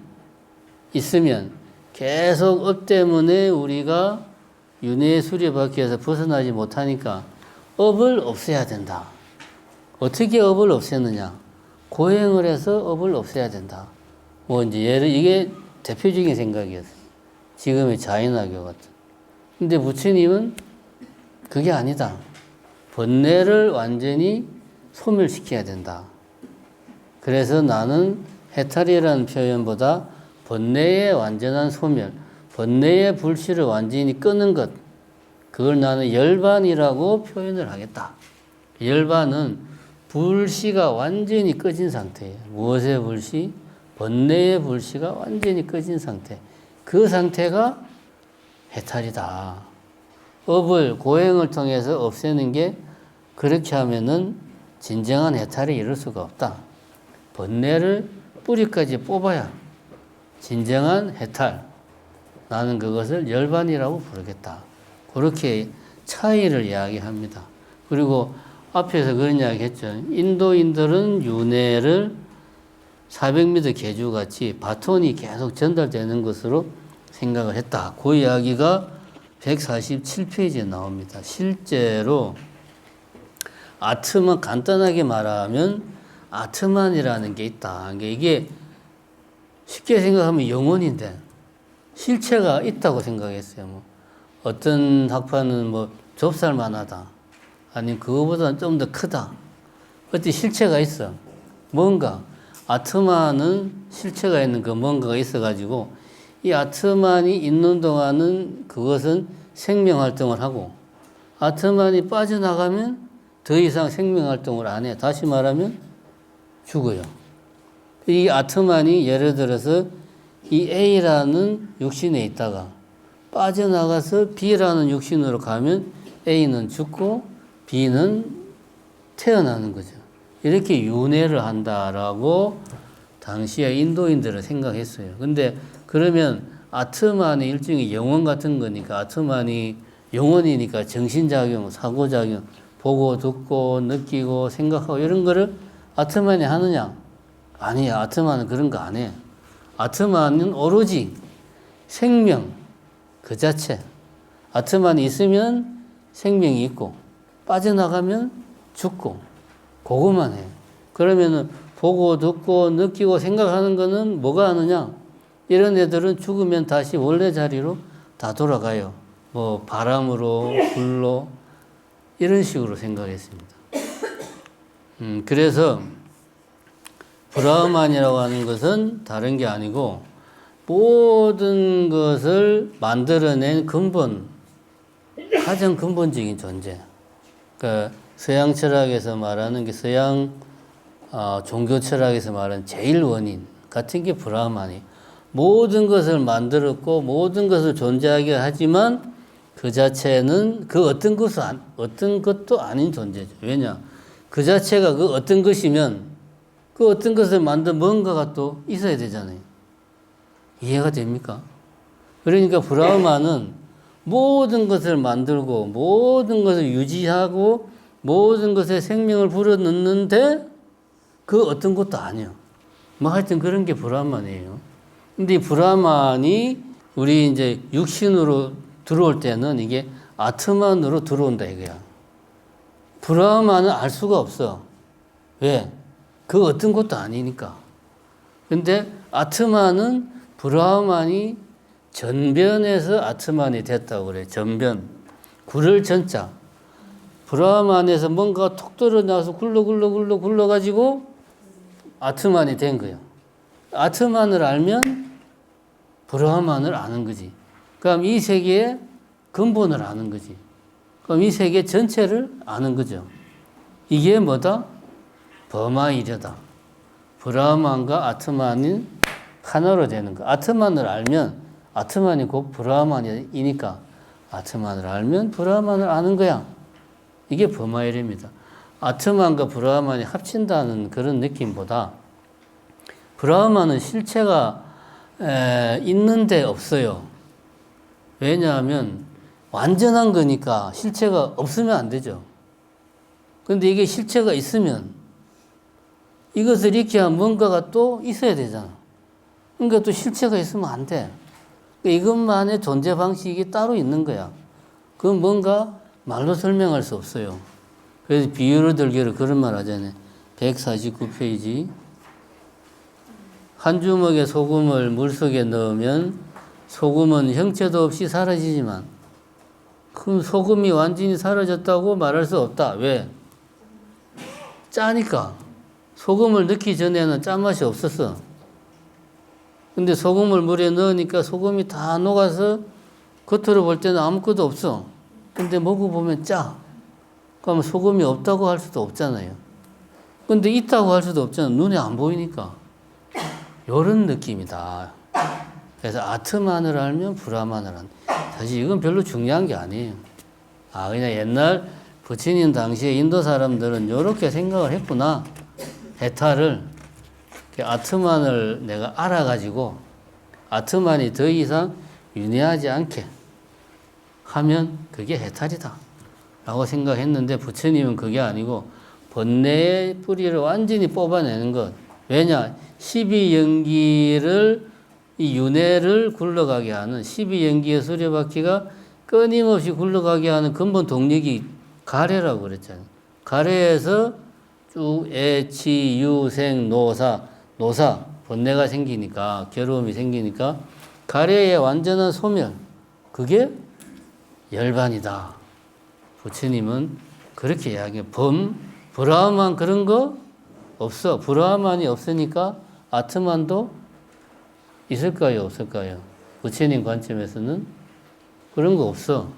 있으면 계속 업 때문에 우리가 윤회의 수레바퀴에서 벗어나지 못하니까 업을 없애야 된다. 어떻게 업을 없애느냐? 고행을 해서 업을 없애야 된다. 이게 대표적인 생각이었어요. 지금의 자인화교 같은. 근데 부처님은 그게 아니다. 번뇌를 완전히 소멸시켜야 된다. 그래서 나는 해탈이라는 표현보다 번뇌의 완전한 소멸, 번뇌의 불씨를 완전히 끄는 것, 그걸 나는 열반이라고 표현을 하겠다. 열반은 불씨가 완전히 꺼진 상태예요. 무엇의 불씨? 번뇌의 불씨가 완전히 꺼진 상태. 그 상태가 해탈이다. 업을, 고행을 통해서 없애는 게, 그렇게 하면은 진정한 해탈에 이를 수가 없다. 번뇌를 뿌리까지 뽑아야 진정한 해탈. 나는 그것을 열반이라고 부르겠다. 그렇게 차이를 이야기합니다. 그리고 앞에서 그런 이야기 했죠. 인도인들은 윤회를 400m 계주같이 바톤이 계속 전달되는 것으로 생각을 했다. 그 이야기가 147페이지에 나옵니다. 실제로 아트만, 간단하게 말하면 아트만이라는 게 있다. 이게 쉽게 생각하면 영혼인데 실체가 있다고 생각했어요. 어떤 학파는 좁쌀만하다. 아니 그거보다는 좀 더 크다. 어떤 실체가 있어. 뭔가 아트만은 실체가 있는 그 뭔가가 있어가지고 이 아트만이 있는 동안은 그것은 생명 활동을 하고 아트만이 빠져나가면 더 이상 생명 활동을 안 해. 다시 말하면 죽어요. 이 아트만이 예를 들어서 이 A라는 육신에 있다가 빠져나가서 B라는 육신으로 가면 A는 죽고 B는 태어나는 거죠. 이렇게 윤회를 한다라고 당시에 인도인들은 생각했어요. 근데 그러면 아트만이 일종의 영혼 같은 거니까 아트만이 영혼이니까 정신작용, 사고작용, 보고 듣고 느끼고 생각하고 이런 거를 아트만이 하느냐? 아니야. 아트만은 그런 거 안 해. 아트만은 오로지 생명 그 자체. 아트만이 있으면 생명이 있고 빠져나가면 죽고 그것만 해. 그러면은 보고 듣고 느끼고 생각하는 거는 뭐가 하느냐? 이런 애들은 죽으면 다시 원래 자리로 다 돌아가요. 뭐 바람으로 불로 이런 식으로 생각했습니다. 그래서 브라흐만이라고 하는 것은 다른 게 아니고 모든 것을 만들어낸 근본, 가장 근본적인 존재. 그러니까 서양 철학에서 말하는 게 서양 종교 철학에서 말하는 제일 원인 같은 게 브라흐만이. 모든 것을 만들었고 모든 것을 존재하게 하지만 그 자체는 그 어떤 것도 아닌 존재죠. 왜냐? 그 자체가 그 어떤 것이면 그 어떤 것을 만든 뭔가가 또 있어야 되잖아요. 이해가 됩니까? 그러니까 브라흐만은 모든 것을 만들고 모든 것을 유지하고 모든 것에 생명을 불어넣는데 그 어떤 것도 아니에요. 뭐 하여튼 그런 게 브라흐만이에요. 근데 이 브라흐만이 우리 이제 육신으로 들어올 때는 이게 아트만으로 들어온다 이거야. 브라흐만은 알 수가 없어. 왜? 그 어떤 것도 아니니까. 근데 아트만은 브라흐만이 전변에서 아트만이 됐다고 그래. 전변. 굴을 전자. 브라흐만에서 뭔가 톡 떨어져서 굴러가지고 아트만이 된 거야. 아트만을 알면 브라흐만을 아는 거지. 그럼 이 세계의 근본을 아는 거지. 그럼 이 세계 전체를 아는 거죠. 이게 뭐다? 범아이려다. 브라흐만과 아트만이 하나로 되는 거. 아트만을 알면 아트만이 곧 브라흐만이니까 아트만을 알면 브라흐만을 아는 거야. 이게 범아이려입니다. 아트만과 브라흐만이 합친다는 그런 느낌보다 브라흐만은 실체가 있는데 없어요. 왜냐하면 완전한 거니까 실체가 없으면 안 되죠. 그런데 이게 실체가 있으면 이것을 익히 한 뭔가가 또 있어야 되잖아. 그러니까 또 실체가 있으면 안 돼. 이것만의 존재 방식이 따로 있는 거야. 그건 뭔가 말로 설명할 수 없어요. 그래서 비유를 들기로 그런 말 하잖아요. 149페이지. 한 주먹의 소금을 물속에 넣으면 소금은 형체도 없이 사라지지만 그럼 소금이 완전히 사라졌다고 말할 수 없다. 왜? 짜니까. 소금을 넣기 전에는 짠맛이 없었어. 근데 소금을 물에 넣으니까 소금이 다 녹아서 겉으로 볼 때는 아무것도 없어. 근데 먹어보면 짜. 그럼 소금이 없다고 할 수도 없잖아요. 근데 있다고 할 수도 없잖아. 눈에 안 보이니까. 요런 느낌이다. 그래서 아트만을 알면 브라만을 안다. 사실 이건 별로 중요한 게 아니에요. 그냥 옛날 부처님 당시에 인도 사람들은 요렇게 생각을 했구나. 해탈을. 아트만을 내가 알아가지고 아트만이 더 이상 윤회하지 않게 하면 그게 해탈이다 라고 생각했는데 부처님은 그게 아니고 번뇌의 뿌리를 완전히 뽑아내는 것. 왜냐? 12연기를 이 윤회를 굴러가게 하는 12연기의 수레바퀴가 끊임없이 굴러가게 하는 근본 동력이 가래라고 그랬잖아요. 가래에서 쭉 애치, 유생, 노사, 번뇌가 생기니까, 괴로움이 생기니까 가래의 완전한 소멸, 그게 열반이다. 부처님은 그렇게 이야기해. 브라흐만 그런 거 없어. 브라흐만이 없으니까 아트만도 있을까요? 없을까요? 부처님 관점에서는 그런 거 없어.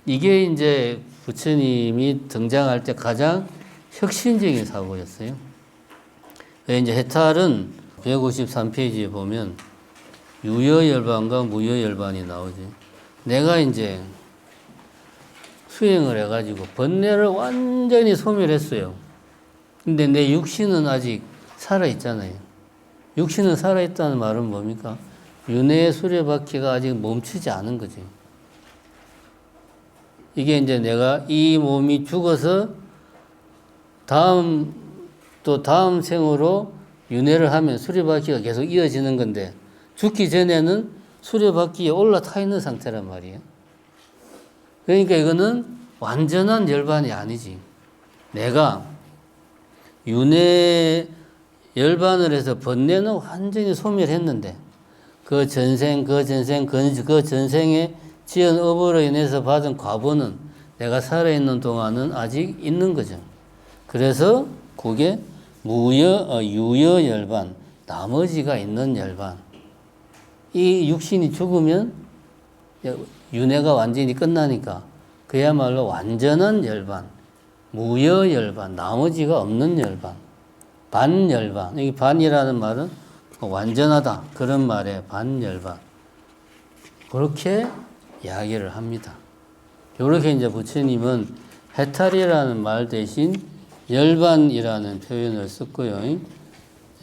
이게 이제 부처님이 등장할 때 가장 혁신적인 사고였어요. 이제 해탈은 153페이지에 보면 유여열반과 무여열반이 나오지. 내가 이제 수행을 해가지고 번뇌를 완전히 소멸했어요. 근데 내 육신은 아직 살아있잖아요. 육신은 살아있다는 말은 뭡니까? 윤회의 수레바퀴가 아직 멈추지 않은 거지. 이게 이제 내가 이 몸이 죽어서 다음 생으로 윤회를 하면 수레바퀴가 계속 이어지는 건데 죽기 전에는 수레바퀴에 올라타 있는 상태란 말이에요. 그러니까 이거는 완전한 열반이 아니지. 내가 윤회 열반을 해서 번뇌는 완전히 소멸했는데 그 전생에 지은 업으로 인해서 받은 과보는 내가 살아있는 동안은 아직 있는 거죠. 그래서 그게 유여 열반, 나머지가 있는 열반. 이 육신이 죽으면 윤회가 완전히 끝나니까 그야말로 완전한 열반, 무여 열반, 나머지가 없는 열반, 반열반. 이 반이라는 말은 완전하다 그런 말에 반열반. 그렇게 이야기를 합니다. 이렇게 이제 부처님은 해탈이라는 말 대신 열반이라는 표현을 썼고요.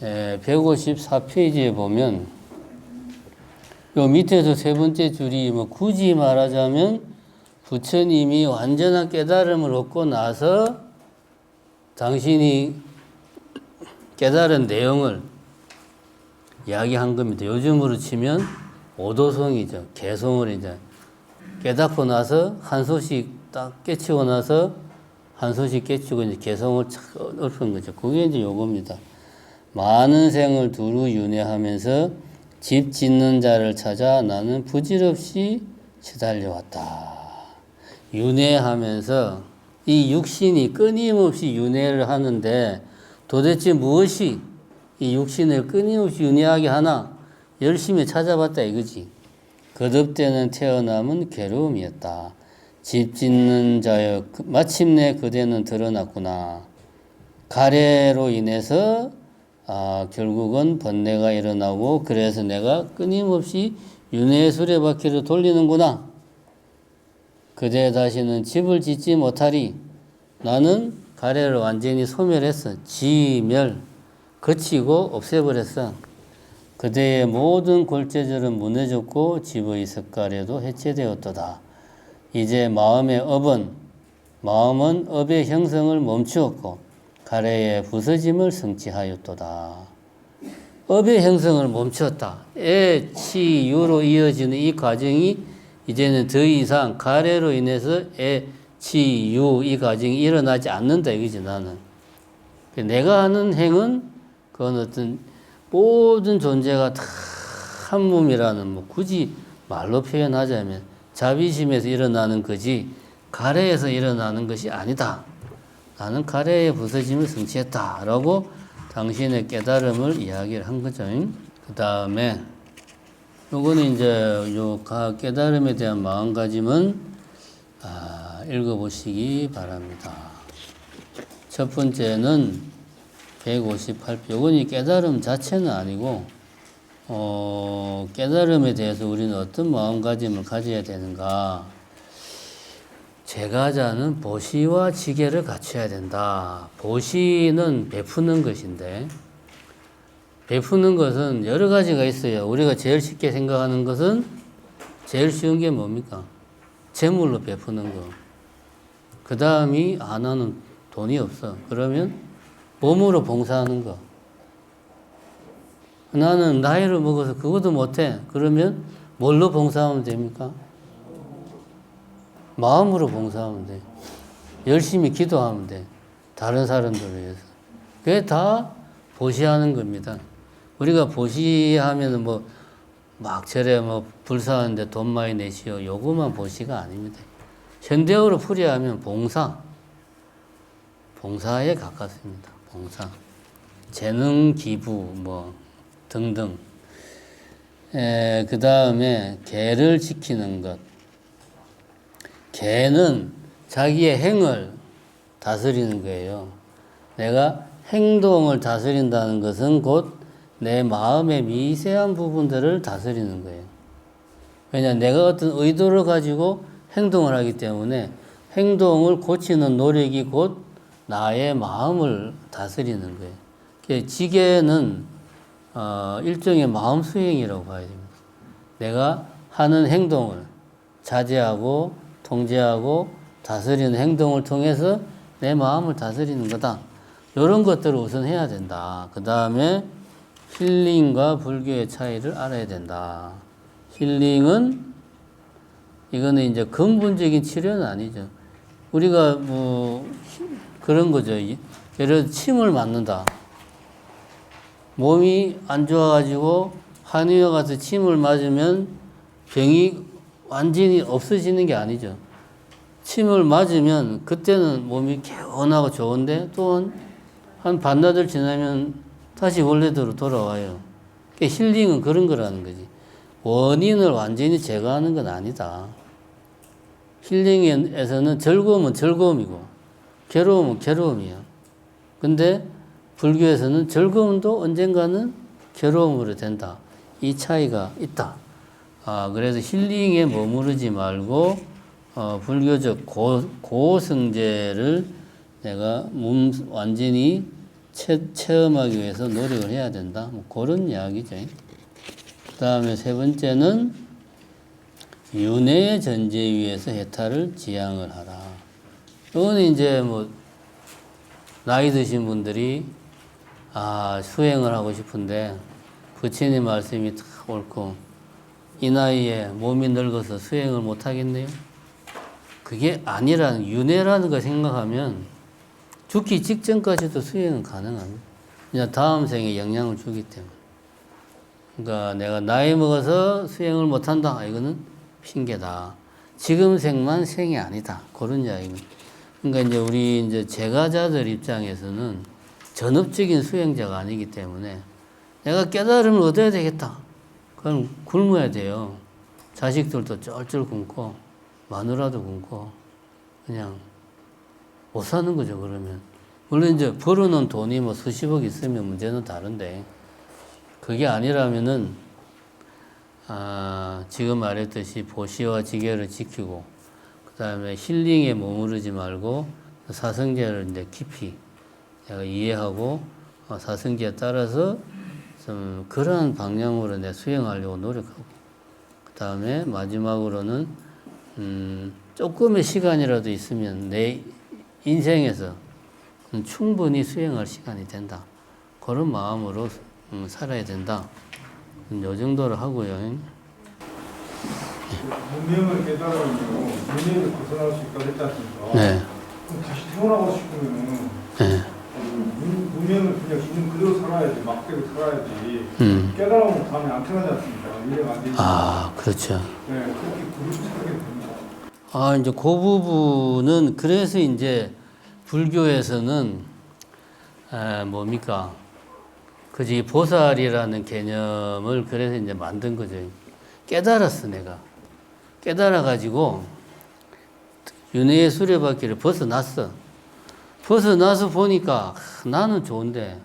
154페이지에 보면 요 밑에서 세 번째 줄이 굳이 말하자면 부처님이 완전한 깨달음을 얻고 나서 당신이 깨달은 내용을 이야기한 겁니다. 요즘으로 치면 오도성이죠. 개성을 이제 깨닫고 나서 한 소식 딱 깨치고 나서 한 소식 깨치고 이제 개성을 착 읊은 거죠. 그게 이제 요겁니다. 많은 생을 두루 윤회하면서 집 짓는 자를 찾아 나는 부질없이 시달려왔다. 윤회하면서 이 육신이 끊임없이 윤회를 하는데 도대체 무엇이 이 육신을 끊임없이 윤회하게 하나 열심히 찾아봤다 이거지. 거듭되는 태어남은 괴로움이었다. 집 짓는 자여 마침내 그대는 드러났구나. 가래로 인해서 결국은 번뇌가 일어나고 그래서 내가 끊임없이 윤회의 수레바퀴를 돌리는구나. 그대 다시는 집을 짓지 못하리. 나는 가래를 완전히 소멸했어. 지멸, 거치고 없애버렸어. 그대의 모든 골재절은 무너졌고 집의 석가래도 해체되었도다. 이제 마음은 업의 형성을 멈추었고 가래의 부서짐을 성취하였도다. 업의 형성을 멈췄다. 애, 치, 유로 이어지는 이 과정이 이제는 더 이상 가래로 인해서 애, 치, 유 이 과정이 일어나지 않는다 이거지 나는. 내가 하는 행은 그건 어떤 모든 존재가 다 한 몸이라는 굳이 말로 표현하자면 자비심에서 일어나는 거지 가래에서 일어나는 것이 아니다. 나는 가래의 부서짐을 성취했다. 라고 당신의 깨달음을 이야기를 한 거죠. 그 다음에 요거는 이제 요 깨달음에 대한 마음가짐은 읽어보시기 바랍니다. 첫 번째는 158표. 요건 깨달음 자체는 아니고 깨달음에 대해서 우리는 어떤 마음가짐을 가져야 되는가. 제가자는 보시와 지계를 갖춰야 된다. 보시는 베푸는 것인데 베푸는 것은 여러 가지가 있어요. 우리가 제일 쉽게 생각하는 것은 제일 쉬운 게 뭡니까? 재물로 베푸는 거. 그 다음이 나는 돈이 없어. 그러면 몸으로 봉사하는 거. 나는 나이를 먹어서 그것도 못해. 그러면 뭘로 봉사하면 됩니까? 마음으로 봉사하면 돼. 열심히 기도하면 돼. 다른 사람들을 위해서. 그게 다 보시하는 겁니다. 우리가 보시하면은 막 절에 불사하는데 돈 많이 내시오. 요거만 보시가 아닙니다. 현대어로 풀이하면 봉사에 가깝습니다. 봉사. 재능 기부 뭐 등등. 그 다음에 계를 지키는 것. 계는 자기의 행을 다스리는 거예요. 내가 행동을 다스린다는 것은 곧 내 마음의 미세한 부분들을 다스리는 거예요. 왜냐, 내가 어떤 의도를 가지고 행동을 하기 때문에 행동을 고치는 노력이 곧 나의 마음을 다스리는 거예요. 그러니까 지게는 일종의 마음 수행이라고 봐야 됩니다. 내가 하는 행동을 자제하고 통제하고 다스리는 행동을 통해서 내 마음을 다스리는 거다. 이런 것들을 우선 해야 된다. 그 다음에 힐링과 불교의 차이를 알아야 된다. 힐링은 이거는 이제 근본적인 치료는 아니죠. 우리가 뭐 그런 거죠. 예를 들어 침을 맞는다. 몸이 안 좋아가지고 한의원 가서 침을 맞으면 병이 완전히 없어지는 게 아니죠. 침을 맞으면 그때는 몸이 개운하고 좋은데 또 한 반나절 지나면 다시 원래대로 돌아와요. 그러니까 힐링은 그런 거라는 거지. 원인을 완전히 제거하는 건 아니다. 힐링에서는 즐거움은 즐거움이고 괴로움은 괴로움이야. 근데 불교에서는 즐거움도 언젠가는 괴로움으로 된다. 이 차이가 있다. 그래서 힐링에 머무르지 말고 불교적 고성제를 내가 완전히 체험하기 위해서 노력을 해야 된다. 뭐 그런 이야기죠. 그 다음에 세 번째는 윤회 전제 위에서 해탈을 지향을 하라. 이거는 이제 뭐 나이 드신 분들이 수행을 하고 싶은데 부처님 말씀이 다 옳고 이 나이에 몸이 늙어서 수행을 못 하겠네요. 그게 아니라는 윤회라는 걸 생각하면 죽기 직전까지도 수행은 가능합니다. 그냥 다음 생에 영향을 주기 때문에. 그러니까 내가 나이 먹어서 수행을 못한다. 이거는 핑계다. 지금 생만 생이 아니다. 그런 이야기입니다. 그러니까 이제 우리 이제 제가자들 입장에서는 전업적인 수행자가 아니기 때문에 내가 깨달음을 얻어야 되겠다. 그럼 굶어야 돼요. 자식들도 쩔쩔 굶고 마누라도 굶고 그냥 못 사는 거죠. 그러면 물론 이제 벌어놓은 돈이 뭐 수십억 있으면 문제는 다른데 그게 아니라면은 지금 말했듯이 보시와 지계를 지키고 그 다음에 힐링에 머무르지 말고 사성제를 이제 깊이 내가 이해하고 사성제에 따라서 좀 그러한 방향으로 내 수행하려고 노력하고 그 다음에 마지막으로는 조금의 시간이라도 있으면 내 인생에서 충분히 수행할 시간이 된다. 그런 마음으로 살아야 된다. 이 정도로 하고요. 문명을 깨달으면 문명을 벗어날 수 있다고 했지 않습니까? 네. 그럼 다시 태어나고 싶으면은 네. 문명을 그냥 있는 그대로 살아야지, 막대로 살아야지. 깨달으면 다음에 안 태어나지 않습니까? 이해가 안 되지. 그렇죠. 네, 그렇게 그룹 살게 됩니다. 이제 그 부분은 그래서 이제 불교에서는 뭡니까? 그지 보살이라는 개념을 그래서 이제 만든 거죠. 깨달았어, 내가. 깨달아가지고 윤회의 수레바퀴를 벗어났어. 벗어나서 보니까 나는 좋은데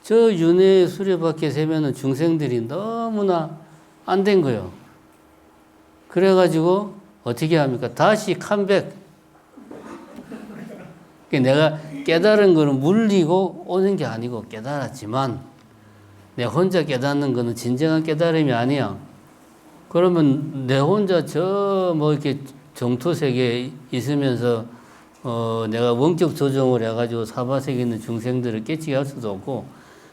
저 윤회의 수레바퀴에 세면은 중생들이 너무나 안 된 거예요. 그래가지고 어떻게 합니까? 다시 컴백. 내가 깨달은 거는 물리고 오는 게 아니고 깨달았지만 내 혼자 깨닫는 거는 진정한 깨달음이 아니야. 그러면 내 혼자 저 뭐 이렇게 정토 세계에 있으면서 내가 원격 조정을 해가지고 사바세계에 있는 중생들을 깨치게 할 수도 없고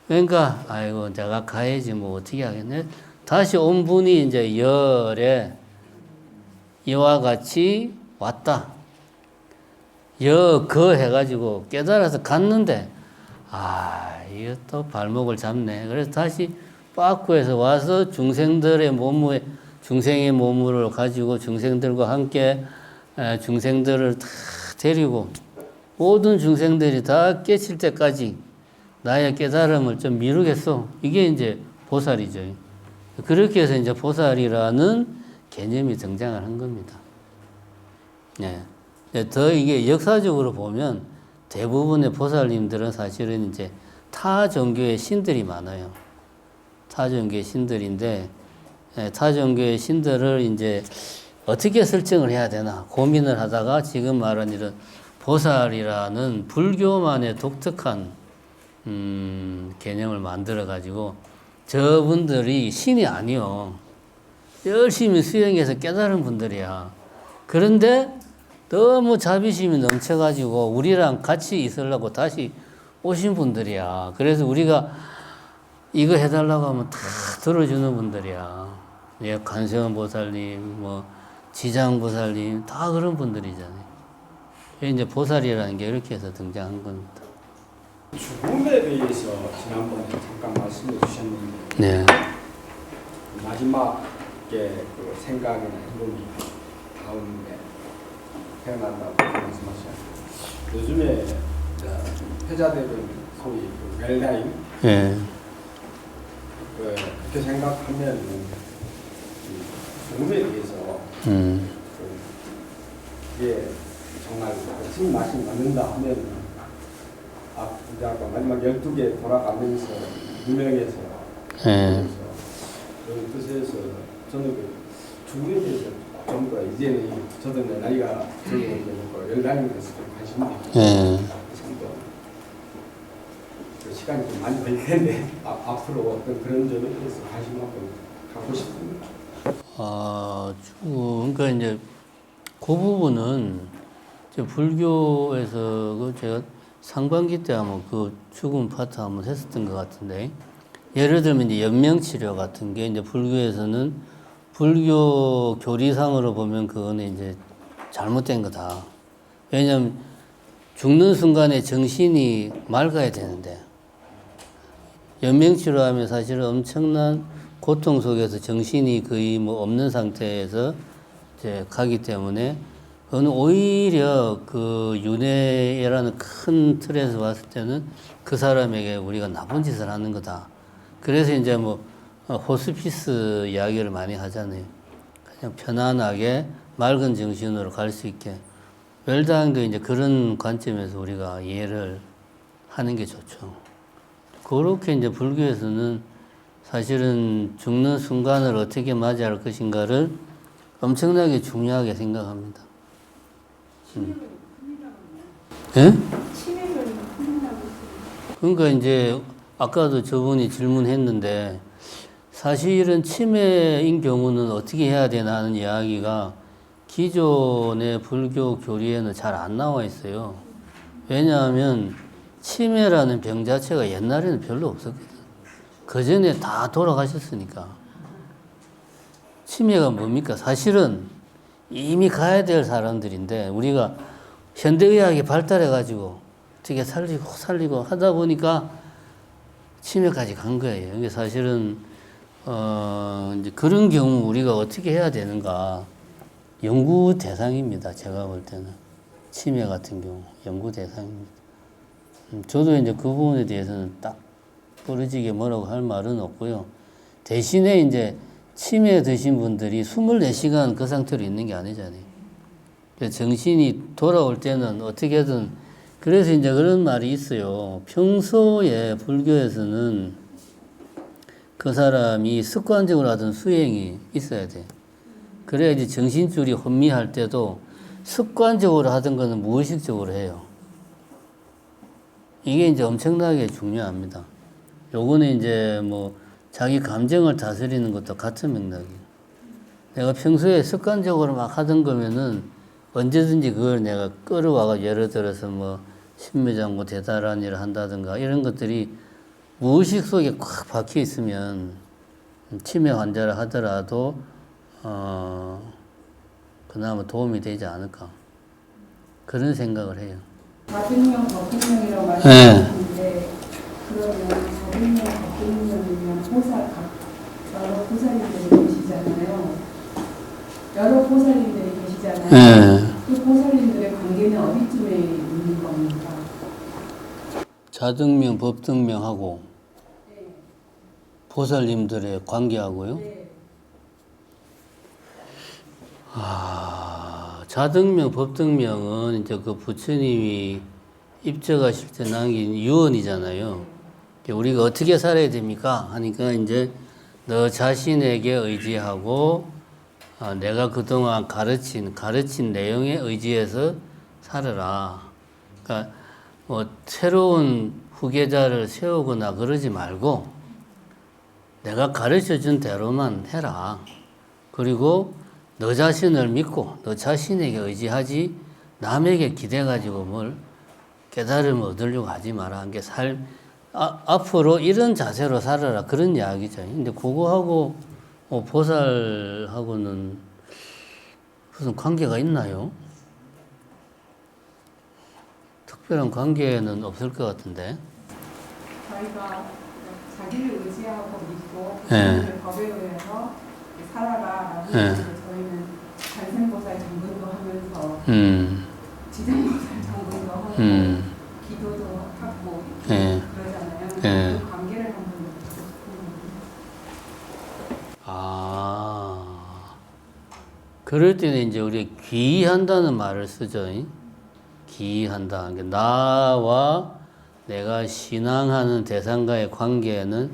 그러니까 아이고 내가 가야지 뭐 어떻게 하겠네. 다시 온 분이 이제 열에 이와 같이 왔다. 거 해가지고 깨달아서 갔는데 이거 또 발목을 잡네. 그래서 다시 빠꾸에서 와서 중생의 몸을 가지고 중생들과 함께 중생들을 다 데리고 모든 중생들이 다 깨칠 때까지 나의 깨달음을 좀 미루겠어. 이게 이제 보살이죠. 그렇게 해서 이제 보살이라는 개념이 등장을 한 겁니다. 네. 더 이게 역사적으로 보면 대부분의 보살님들은 사실은 이제 타 종교의 신들이 많아요. 타 종교의 신들인데, 타 종교의 신들을 이제 어떻게 설정을 해야 되나 고민을 하다가 지금 말한 이런 보살이라는 불교만의 독특한 개념을 만들어 가지고 저분들이 신이 아니요. 열심히 수행해서 깨달은 분들이야. 그런데 너무 자비심이 넘쳐가지고 우리랑 같이 있으려고 다시 오신 분들이야. 그래서 우리가 이거 해달라고 하면 다 들어주는 분들이야. 예, 관세음 보살님, 뭐 지장보살님 다 그런 분들이잖아요. 이제 보살이라는 게 이렇게 해서 등장한 겁니다. 죽음에 대해서 지난번에 잠깐 말씀해 주셨는데 네. 마지막에 그 생각이나 행동이 다음에 태어난다고 말씀하셨어요. 요즘에 회자되는 소위 그 웰다임 네. 그렇게 생각하면 죽음에 대해서 이게 정말 무슨 맛이 맞는다 하면 이제 아까 마지막 12개 돌아가면서 유명해서 그런 뜻에서 저는 그 죽음에 대해서 좀 더 이제는 저도 내 나이가 들고 열다니는 데서 좀 관심이 있고 그 시간이 좀 많이 걸릴 텐데 앞으로 어떤 그런 점에 대해서 관심 한번 갖고 싶습니다. 그러니까 이제 그 부분은 불교에서 그 제가 상반기 때 한번 그 죽음 파트 한번 했었던 것 같은데, 예를 들면 이제 연명치료 같은 게 이제 불교에서는 불교 교리상으로 보면 그거는 이제 잘못된 거다. 왜냐하면 죽는 순간에 정신이 맑아야 되는데, 연명치료하면 사실은 엄청난 고통 속에서 정신이 거의 뭐 없는 상태에서 이제 가기 때문에 그건 오히려 그 윤회라는 큰 틀에서 봤을 때는 그 사람에게 우리가 나쁜 짓을 하는 거다. 그래서 이제 뭐 호스피스 이야기를 많이 하잖아요. 그냥 편안하게 맑은 정신으로 갈 수 있게. 웰다잉도 이제 그런 관점에서 우리가 이해를 하는 게 좋죠. 그렇게 이제 불교에서는 사실은 죽는 순간을 어떻게 맞이할 것인가를 엄청나게 중요하게 생각합니다. 예? 그러니까 이제 아까도 저분이 질문했는데 사실은 치매인 경우는 어떻게 해야 되나 하는 이야기가 기존의 불교 교리에는 잘 안 나와 있어요. 왜냐하면 치매라는 병 자체가 옛날에는 별로 없었거든. 그 전에 다 돌아가셨으니까. 치매가 뭡니까? 사실은 이미 가야 될 사람들인데 우리가 현대의학이 발달해가지고 어떻게 살리고 하다 보니까 치매까지 간 거예요. 이게 사실은 이제 그런 경우 우리가 어떻게 해야 되는가 연구 대상입니다. 제가 볼 때는 치매 같은 경우 연구 대상입니다. 저도 이제 그 부분에 대해서는 딱 부러지게 뭐라고 할 말은 없고요. 대신에 이제 치매 드신 분들이 24시간 그 상태로 있는 게 아니잖아요. 정신이 돌아올 때는 어떻게든, 그래서 이제 그런 말이 있어요. 평소에 불교에서는 그 사람이 습관적으로 하던 수행이 있어야 돼. 그래야지 정신줄이 혼미할 때도 습관적으로 하던 거는 무의식적으로 해요. 이게 이제 엄청나게 중요합니다. 요거는 이제 뭐 자기 감정을 다스리는 것도 같은 맥락이에요. 내가 평소에 습관적으로 막 하던 거면은 언제든지 그걸 내가 끌어와가 예를 들어서 뭐 신묘장구 대단한 일을 한다든가 이런 것들이 무의식 속에 꽉 박혀 있으면 치매 환자를 하더라도 그나마 도움이 되지 않을까 그런 생각을 해요. 400명, 500명이라고 말씀하셨는데 그러면 400명, 500명이면 여러 보살님들이 계시잖아요. 여러 보살님들이 계시잖아요. 그 보살님들의 관계는 어디쯤에 있는 겁니까? 자등명, 법등명하고 보살님들의 관계하고요. 자등명, 법등명은 이제 그 부처님이 입적하실 때 남긴 유언이잖아요. 우리가 어떻게 살아야 됩니까? 하니까 이제 너 자신에게 의지하고 내가 그동안 가르친 내용에 의지해서 살아라. 그러니까 뭐 새로운 후계자를 세우거나 그러지 말고 내가 가르쳐준 대로만 해라. 그리고 너 자신을 믿고 너 자신에게 의지하지 남에게 기대가지고 뭘 깨달음을 얻으려고 하지 마라. 한 게 앞으로 이런 자세로 살아라. 그런 이야기죠. 근데 그거하고 보살하고는 무슨 관계가 있나요? 특별한 관계는 없을 것 같은데. 저희가 자기를 의지하고 믿고 네. 법에 의해서 살아라라고 네. 저희는 관세음보살 정근도 하면서 지장보살 정근도 하고 기도도 하고 네. 그러잖아요. 네. 그 관계를 한번 듣고 싶은 그럴 때는 이제 우리 귀의한다는 말을 쓰죠. 귀의한다. 그러니까 나와 내가 신앙하는 대상과의 관계는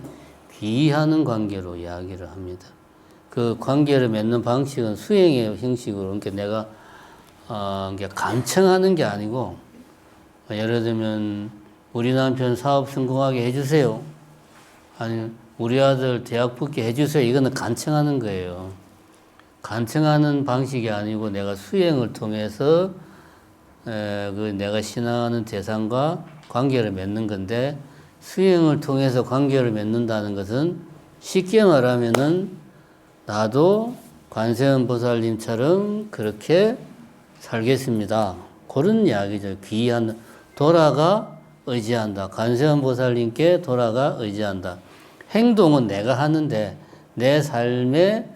귀의하는 관계로 이야기를 합니다. 그 관계를 맺는 방식은 수행의 형식으로, 그러니까 내가 간청하는 게 아니고, 예를 들면 우리 남편 사업 성공하게 해주세요. 아니면 우리 아들 대학 붙게 해주세요. 이거는 간청하는 거예요. 간청하는 방식이 아니고 내가 수행을 통해서 내가 신앙하는 대상과 관계를 맺는 건데, 수행을 통해서 관계를 맺는다는 것은 쉽게 말하면은 나도 관세음 보살님처럼 그렇게 살겠습니다. 그런 이야기죠. 귀의한다. 돌아가 의지한다. 관세음 보살님께 돌아가 의지한다. 행동은 내가 하는데 내 삶의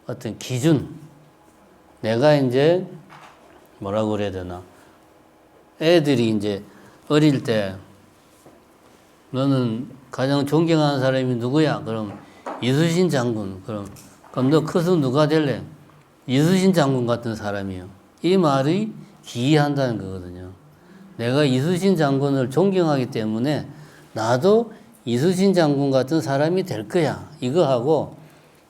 어떤 기준, 내가 이제 뭐라고 그래야 되나, 애들이 이제 어릴 때 너는 가장 존경하는 사람이 누구야? 그럼 이수신 장군. 그럼 너 커서 누가 될래? 이수신 장군 같은 사람이요. 이 말이 기이한다는 거거든요. 내가 이수신 장군을 존경하기 때문에 나도 이수신 장군 같은 사람이 될 거야. 이거하고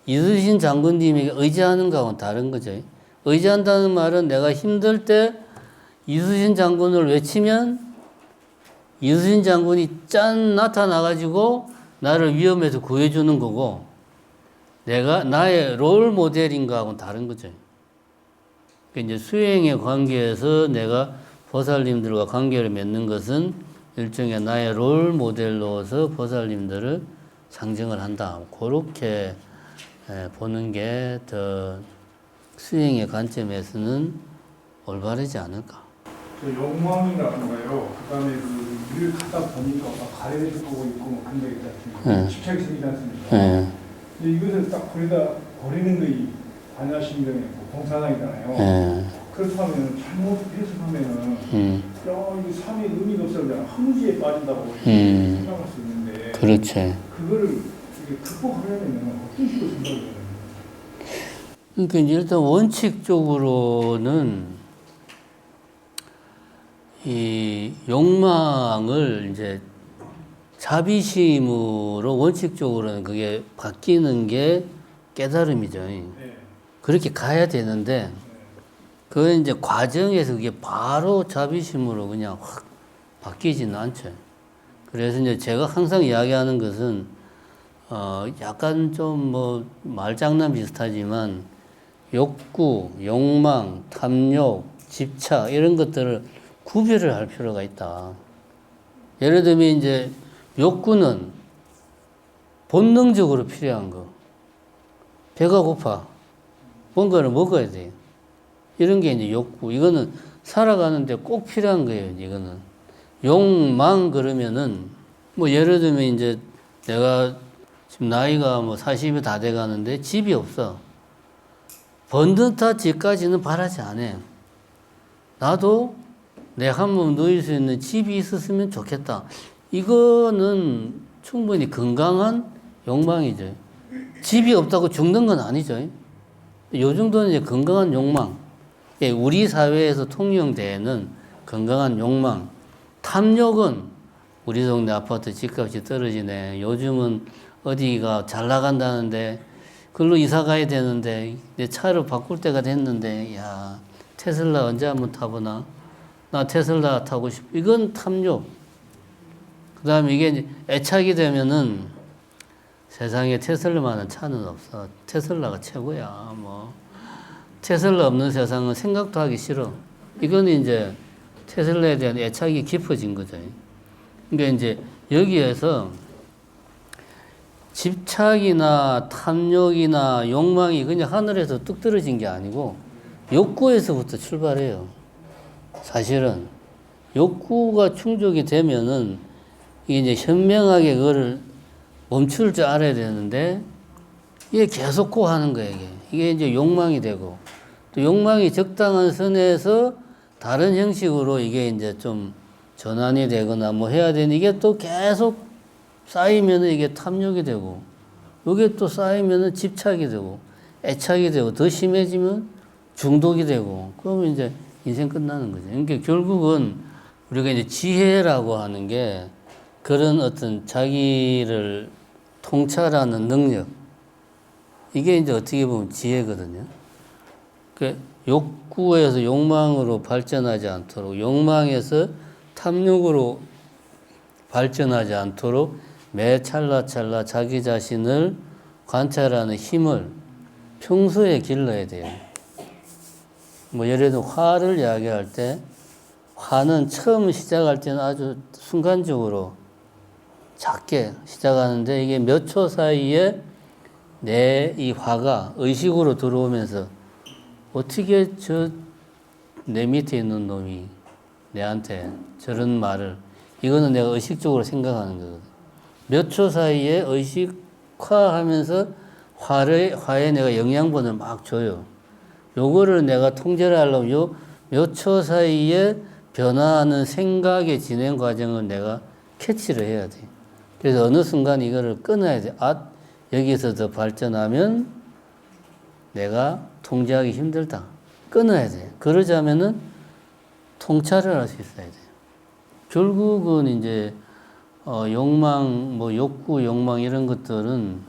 이수신 장군님에게 의지하는 거하고는 다른 거죠. 의지한다는 말은 내가 힘들 때 이수신 장군을 외치면 이수신 장군이 짠 나타나가지고 나를 위험에서 구해주는 거고, 내가 나의 롤 모델인 거하고는 다른 거죠. 그러니까 이제 수행의 관계에서 내가 보살님들과 관계를 맺는 것은 일종의 나의 롤 모델로서 보살님들을 상징을 한다. 그렇게 보는 게 더 수행의 관점에서는 올바르지 않을까. 저 영광이라던가요. 그다음에 그 일을 갖다 보니까 막 가래를 보고 있고 뭐 그런 게 있지 않습니까? 집착이 생기지 않습니까? 근데 이것을 딱 버리는 게 반야심경의 공사상이잖아요. 그렇다면 잘못 해석하면은 이게 삶의 의미가 없어 그냥 항지에 빠진다고 생각할 수 있는데, 그렇죠. 그거를 극복하려면 어떤 식으로 생각을 해야 됩니까? 그러니까 일단 원칙적으로는 이 욕망을 이제 자비심으로 원칙적으로는 그게 바뀌는 게 깨달음이죠. 그렇게 가야 되는데, 그 이제 과정에서 그게 바로 자비심으로 그냥 확 바뀌지는 않죠. 그래서 이제 제가 항상 이야기하는 것은, 약간 좀 뭐 말장난 비슷하지만, 욕구, 욕망, 탐욕, 집착, 이런 것들을 구별을 할 필요가 있다. 예를 들면 이제 욕구는 본능적으로 필요한 거. 배가 고파. 뭔가를 먹어야 돼. 이런 게 이제 욕구. 이거는 살아가는데 꼭 필요한 거예요. 이거는. 욕망 그러면은 뭐 예를 들면 이제 내가 지금 나이가 뭐 40이 다 돼 가는데 집이 없어. 번듯한 집까지는 바라지 않아요. 나도 내 한 몸 누일 수 있는 집이 있었으면 좋겠다. 이거는 충분히 건강한 욕망이죠. 집이 없다고 죽는 건 아니죠. 요 정도는 이제 건강한 욕망. 예, 우리 사회에서 통용되는 건강한 욕망. 탐욕은 우리 동네 아파트 집값이 떨어지네. 요즘은 어디가 잘 나간다는데 그걸로 이사 가야 되는데 내 차를 바꿀 때가 됐는데 야 테슬라 언제 한번 타보나? 나 테슬라 타고 싶어. 이건 탐욕. 그 다음에 이게 이제 애착이 되면은 세상에 테슬라만한 차는 없어. 테슬라가 최고야. 뭐 테슬라 없는 세상은 생각도 하기 싫어. 이건 이제 테슬라에 대한 애착이 깊어진 거죠. 그러니까 이제 여기에서 집착이나 탐욕이나 욕망이 그냥 하늘에서 뚝 떨어진 게 아니고 욕구에서부터 출발해요. 사실은 욕구가 충족이 되면은 이게 이제 현명하게 그거를 멈출 줄 알아야 되는데 이게 계속 고하는 거예요. 이게 이제 욕망이 되고 또 욕망이 적당한 선에서 다른 형식으로 이게 이제 좀 전환이 되거나 뭐 해야 되는 이게 또 계속 쌓이면은 이게 탐욕이 되고 이게 또 쌓이면은 집착이 되고 애착이 되고 더 심해지면 중독이 되고 그러면 이제 인생 끝나는 거죠. 그러니까 결국은 우리가 이제 지혜라고 하는 게 그런 어떤 자기를 통찰하는 능력 이게 이제 어떻게 보면 지혜거든요. 그 욕구에서 욕망으로 발전하지 않도록 욕망에서 탐욕으로 발전하지 않도록 매 찰나찰나 자기 자신을 관찰하는 힘을 평소에 길러야 돼요. 뭐 예를 들어 화를 이야기할 때 화는 처음 시작할 때는 아주 순간적으로 작게 시작하는데 이게 몇 초 사이에 내 이 화가 의식으로 들어오면서 어떻게 내 밑에 있는 놈이 내한테 저런 말을 이거는 내가 의식적으로 생각하는 거거든. 몇 초 사이에 의식화하면서 화에 내가 영양분을 막 줘요. 요거를 내가 통제를 하려면 요 몇 초 사이에 변화하는 생각의 진행 과정을 내가 캐치를 해야 돼. 그래서 어느 순간 이거를 끊어야 돼. 아, 여기서 더 발전하면 내가 통제하기 힘들다. 끊어야 돼. 그러자면은 통찰을 할 수 있어야 돼. 결국은 이제 욕망, 뭐 욕구, 욕망 이런 것들은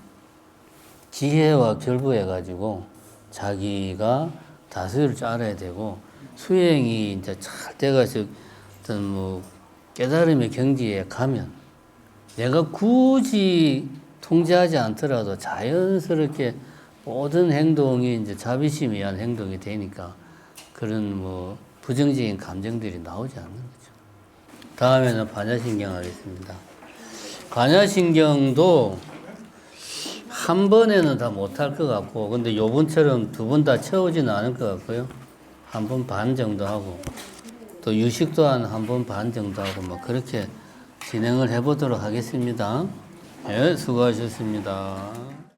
지혜와 결부해가지고 자기가 다스릴 줄 알아야 되고 수행이 이제 잘 돼가지고 어떤 뭐 깨달음의 경지에 가면 내가 굳이 통제하지 않더라도 자연스럽게 모든 행동이 이제 자비심에 의한 행동이 되니까 그런 뭐 부정적인 감정들이 나오지 않는 거죠. 다음에는 반야신경 하겠습니다. 반야신경도 한 번에는 다 못할 것 같고, 근데 요번처럼 두 번 다 채우지는 않을 것 같고요. 한 번 반 정도 하고, 또 유식 또한 한 번 반 정도 하고, 뭐 그렇게 진행을 해보도록 하겠습니다. 예, 수고하셨습니다.